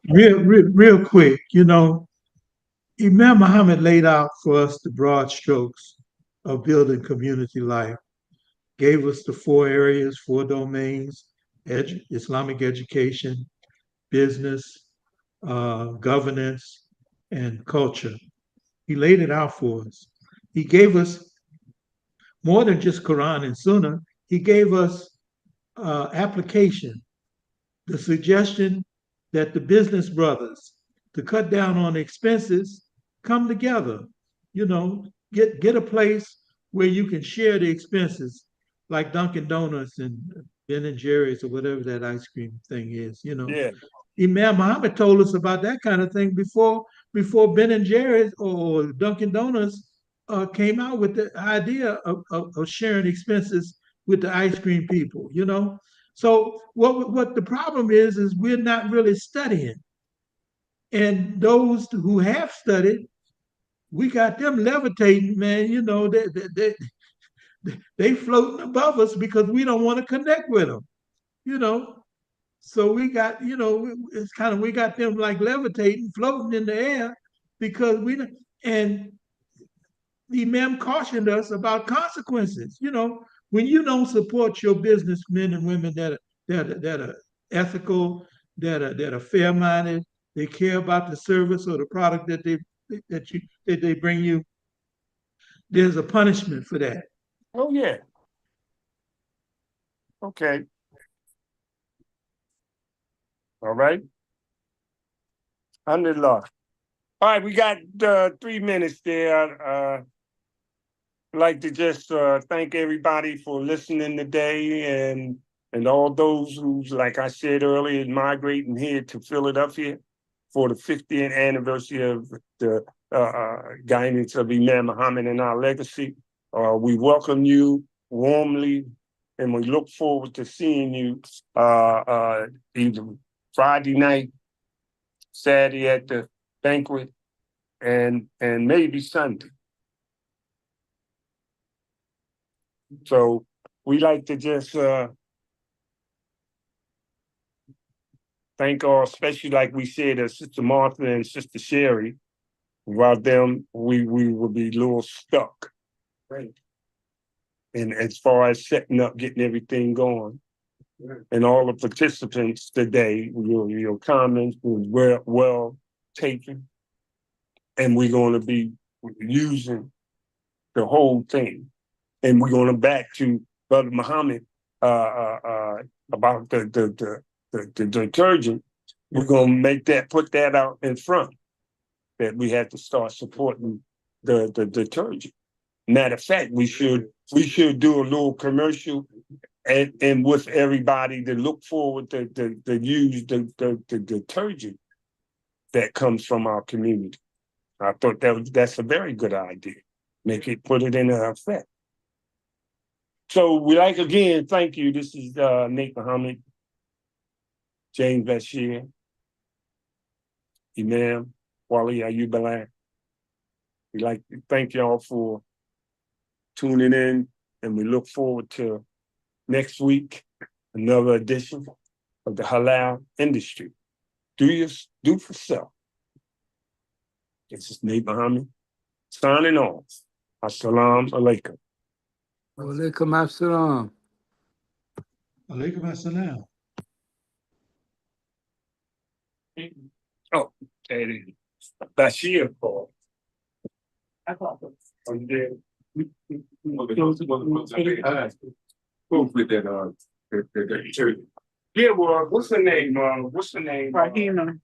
Real quick, you know, Imam Muhammad laid out for us the broad strokes of building community life, gave us the 4 areas, 4 domains: Islamic education, business, governance, and culture. He laid it out for us. He gave us more than just Quran and Sunnah. He gave us application, the suggestion that the business brothers, to cut down on expenses, come together. You know, get a place where you can share the expenses, like Dunkin' Donuts and Ben and Jerry's or whatever that ice cream thing is. You know, Yeah. Imam Muhammad told us about that kind of thing before Ben and Jerry's or Dunkin' Donuts came out with the idea of sharing expenses with the ice cream people. You know, so what the problem is we're not really studying, and those who have studied, we got them levitating, man. You know, they floating above us because we don't want to connect with them. You know, so we got, you know, it's kind of, we got them like levitating, floating in the air because and the Imam cautioned us about consequences. You know, when you don't support your businessmen and women that are ethical, that are fair minded, they care about the service or the product that they bring you. There's a punishment for that. Oh yeah. Okay. All right. Alhamdulillah. All right, we got 3 minutes there. like to just thank everybody for listening today, and all those who's, like I said earlier, migrating here to Philadelphia for the 50th anniversary of the guidance of Imam Muhammad and our legacy. We welcome you warmly, and we look forward to seeing you either Friday night, Saturday at the banquet, and maybe Sunday. So we like to just thank all, especially like we said, Sister Martha and Sister Sherry. Without them, we would be a little stuck. Right. And as far as setting up, getting everything going. Right. And all the participants today, your comments were well taken. And we're going to be using the whole thing. And we're going to back to Brother Muhammad about the detergent. We're going to put that out in front, that we have to start supporting the detergent. Matter of fact, we should do a little commercial and with everybody to look forward to use the detergent that comes from our community. I thought that's a very good idea. Put it in effect. So we again, thank you. This is Nate Muhammad, James Bashir, Imam, Wali, Ayyub, Bilal. We like to thank y'all for tuning in, and we look forward to next week, another edition of the Halal industry. Do for self. This is Nate Muhammad, signing off. Assalamu alaikum. Walaikum assalam. Alaikum assalam. Oh, there it is. Bashir called. I thought it was there. With that, Yeah, well, what's the name? Rahima.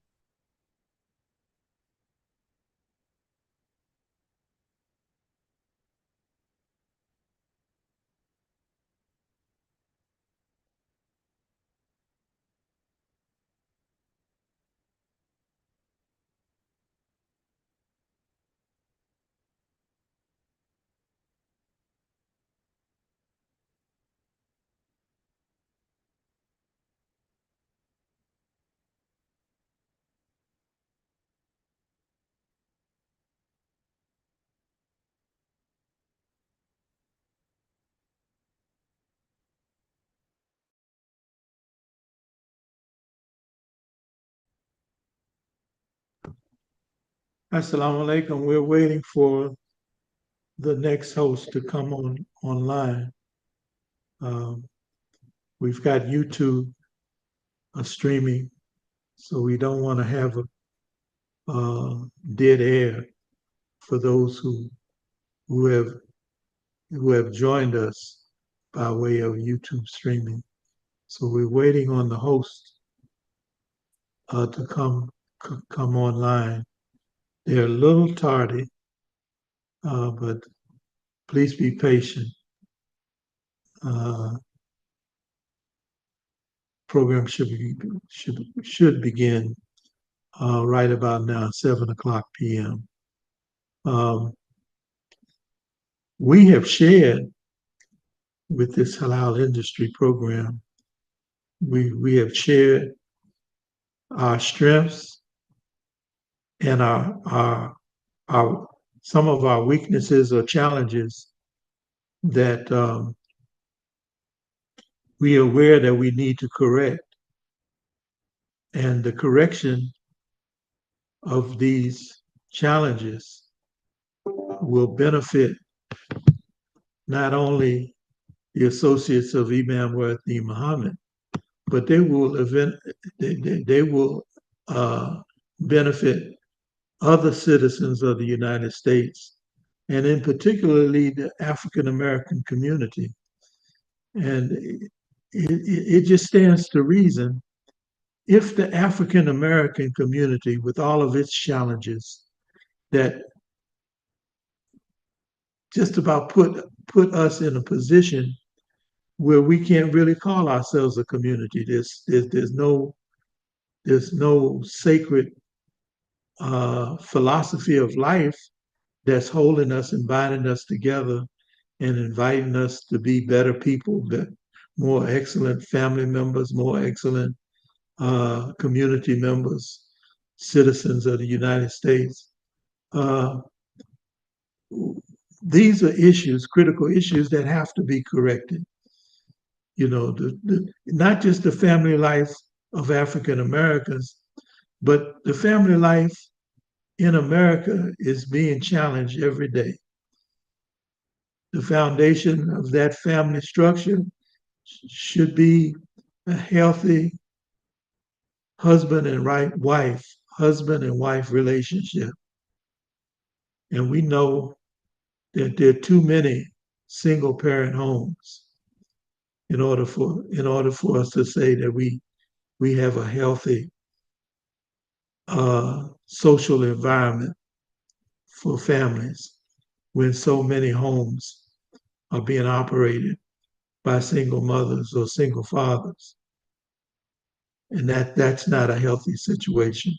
Assalamu alaikum. We're waiting for the next host to come online. We've got YouTube streaming, so we don't want to have a dead air for those who have joined us by way of YouTube streaming. So we're waiting on the host to come online. They're a little tardy, but please be patient. Program should begin right about now, 7:00 p.m. We have shared with this halal industry program. We have shared our strengths and our some of our weaknesses or challenges that we are aware that we need to correct. And the correction of these challenges will benefit not only the associates of Imam Nate Muhammad, but they will benefit other citizens of the United States, and in particularly the African American community. And it just stands to reason, if the African American community, with all of its challenges, that just about put us in a position where we can't really call ourselves a community. There's no sacred philosophy of life that's holding us and binding us together and inviting us to be better people, more excellent family members, more excellent community members, citizens of the United States. Uh, these are issues, critical issues that have to be corrected. You know, not just the family life of African Americans, but the family life in America is being challenged every day. The foundation of that family structure should be a healthy husband and wife relationship. And we know that there are too many single parent homes in order for us to say that we have a healthy social environment for families when so many homes are being operated by single mothers or single fathers. And that's not a healthy situation.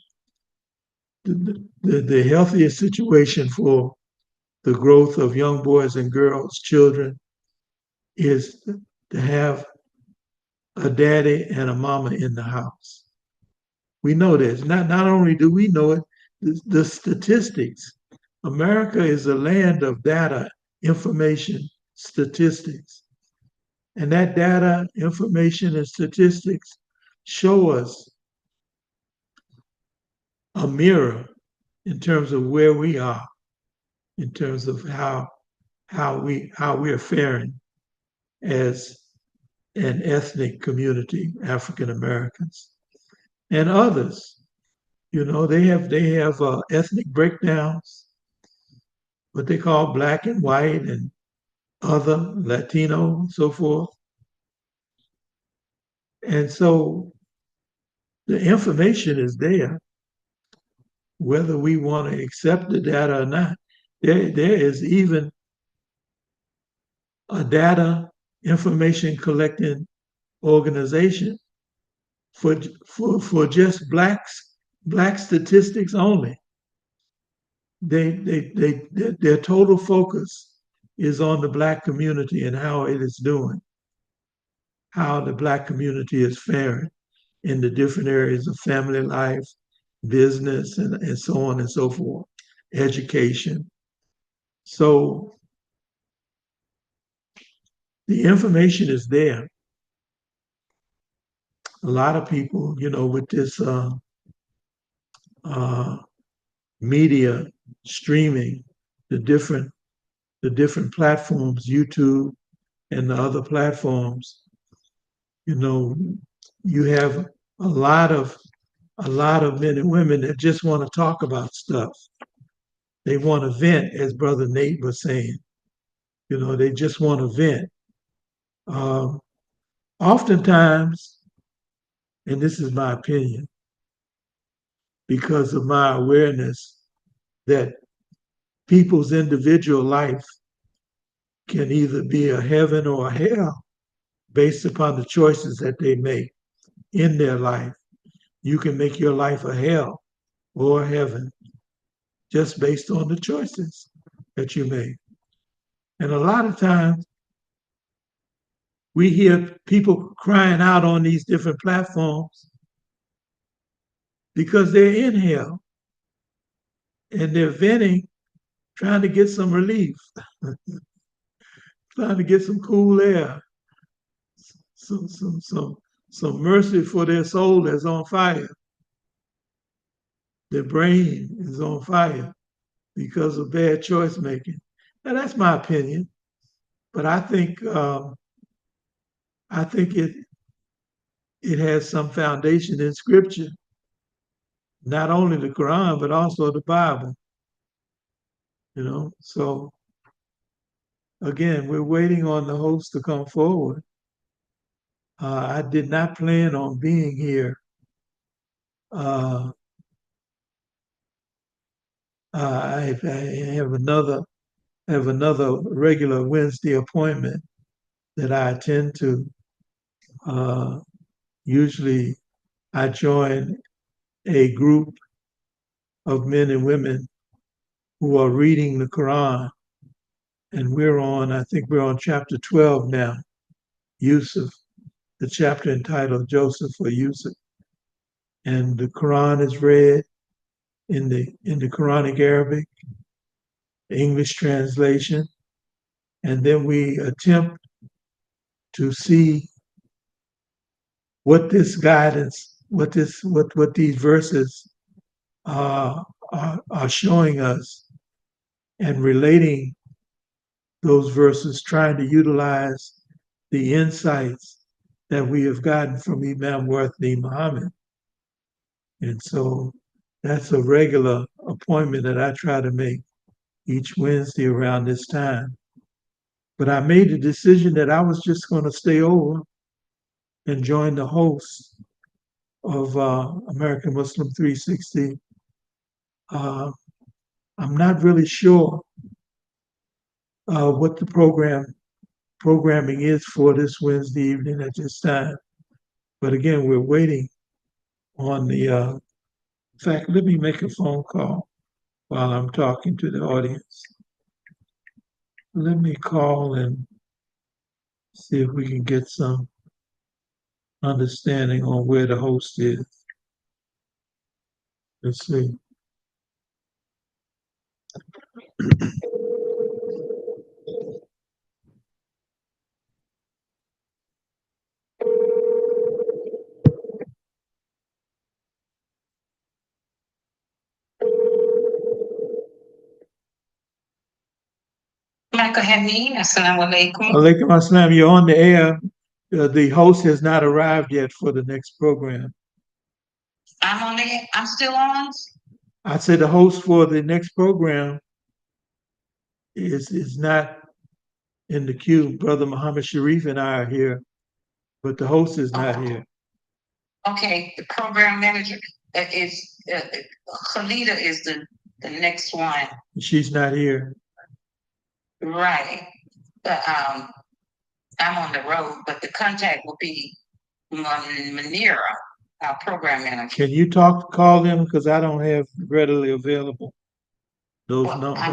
The healthiest situation for the growth of young boys and girls, children, is to have a daddy and a mama in the house. We know this. Not only do we know it, the statistics. America is a land of data, information, statistics. And that data, information, and statistics show us a mirror in terms of where we are, in terms of how we are faring as an ethnic community, African Americans and others. You know, they have ethnic breakdowns, what they call black and white and other, Latino, and so forth. And so the information is there, whether we want to accept the data or not. There is even a data information collecting organization for just black statistics only. Their total focus is on the black community and how it is doing, how the black community is faring in the different areas of family life, business, and so on and so forth, education. So the information is there. A lot of people, you know, with this media streaming, the different platforms, YouTube and the other platforms, you know, you have a lot of men and women that just want to talk about stuff. They want to vent, as Brother Nate was saying. You know, they just want to vent. Oftentimes, and this is my opinion, because of my awareness that people's individual life can either be a heaven or a hell based upon the choices that they make in their life. You can make your life a hell or a heaven just based on the choices that you make. And a lot of times we hear people crying out on these different platforms because they're in hell and they're venting, trying to get some relief, trying to get some cool air, some mercy for their soul that's on fire. Their brain is on fire because of bad choice making. Now that's my opinion, but I think it has some foundation in Scripture, not only the Quran but also the Bible. You know, so again, we're waiting on the host to come forward. I did not plan on being here. I have another have another regular Wednesday appointment that I attend to. Usually I join a group of men and women who are reading the Quran. And I think we're on chapter 12 now, Yusuf, the chapter entitled Joseph or Yusuf. And the Quran is read in the Quranic Arabic, English translation, and then we attempt to see what this guidance, what these verses are showing us, and relating those verses, trying to utilize the insights that we have gotten from Imam Nate Muhammad. And so that's a regular appointment that I try to make each Wednesday around this time. But I made the decision that I was just going to stay over and join the host of American Muslim 360. I'm not really sure what the programming is for this Wednesday evening at this time. But again, we're waiting on the, in fact, let me make a phone call while I'm talking to the audience. Let me call and see if we can get some understanding on where the host is. Let's see. Assalamu alaikum. Alaikum assalam. You're on the air. The host has not arrived yet for the next program. I'm on it. I'm still on. I said the host for the next program is not in the queue. Brother Muhammad Sharif and I are here, but the host is not here. Okay, the program manager is Khalida is the next one. She's not here. Right. But I'm on the road, but the contact will be Manira, our program manager. Can you call them? Because I don't have readily available those Well, numbers.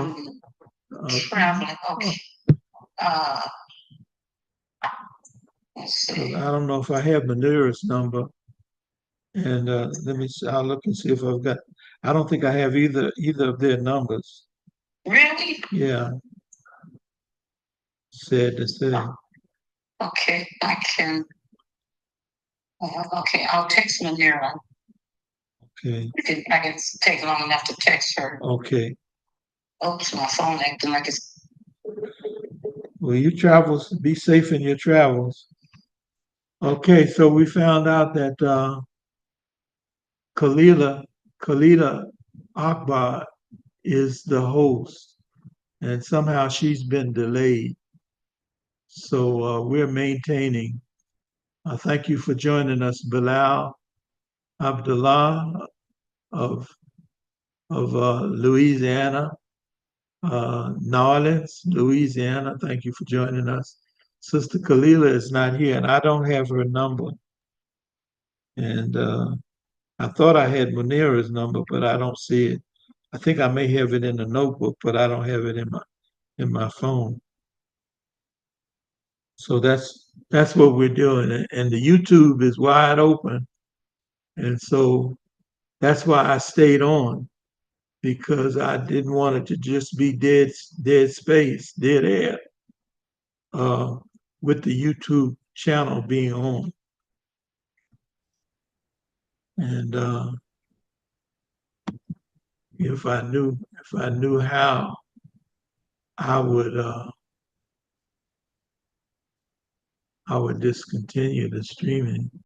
I'm traveling. Okay. Let's see. I don't know if I have Manira's number. And let me see, I'll look and see if I've got, I don't think I have either of their numbers. Really? Yeah. Sad to say. Okay, I can. Okay, I'll text Manira. Okay. I can take long enough to text her. Okay. Oops, my phone acting like it's. Well, you travels, be safe in your travels. Okay, so we found out that Khalida Akbar is the host, and somehow she's been delayed. So we're maintaining. Thank you for joining us, Bilal Abdullah of Louisiana, Nawlins, Louisiana. Thank you for joining us. Sister Kalila is not here, and I don't have her number. And I thought I had Munira's number, but I don't see it. I think I may have it in the notebook, but I don't have it in my phone. So that's what we're doing. And the YouTube is wide open. And so that's why I stayed on, because I didn't want it to just be dead space, dead air, with the YouTube channel being on. And if I knew how, I would discontinue the streaming.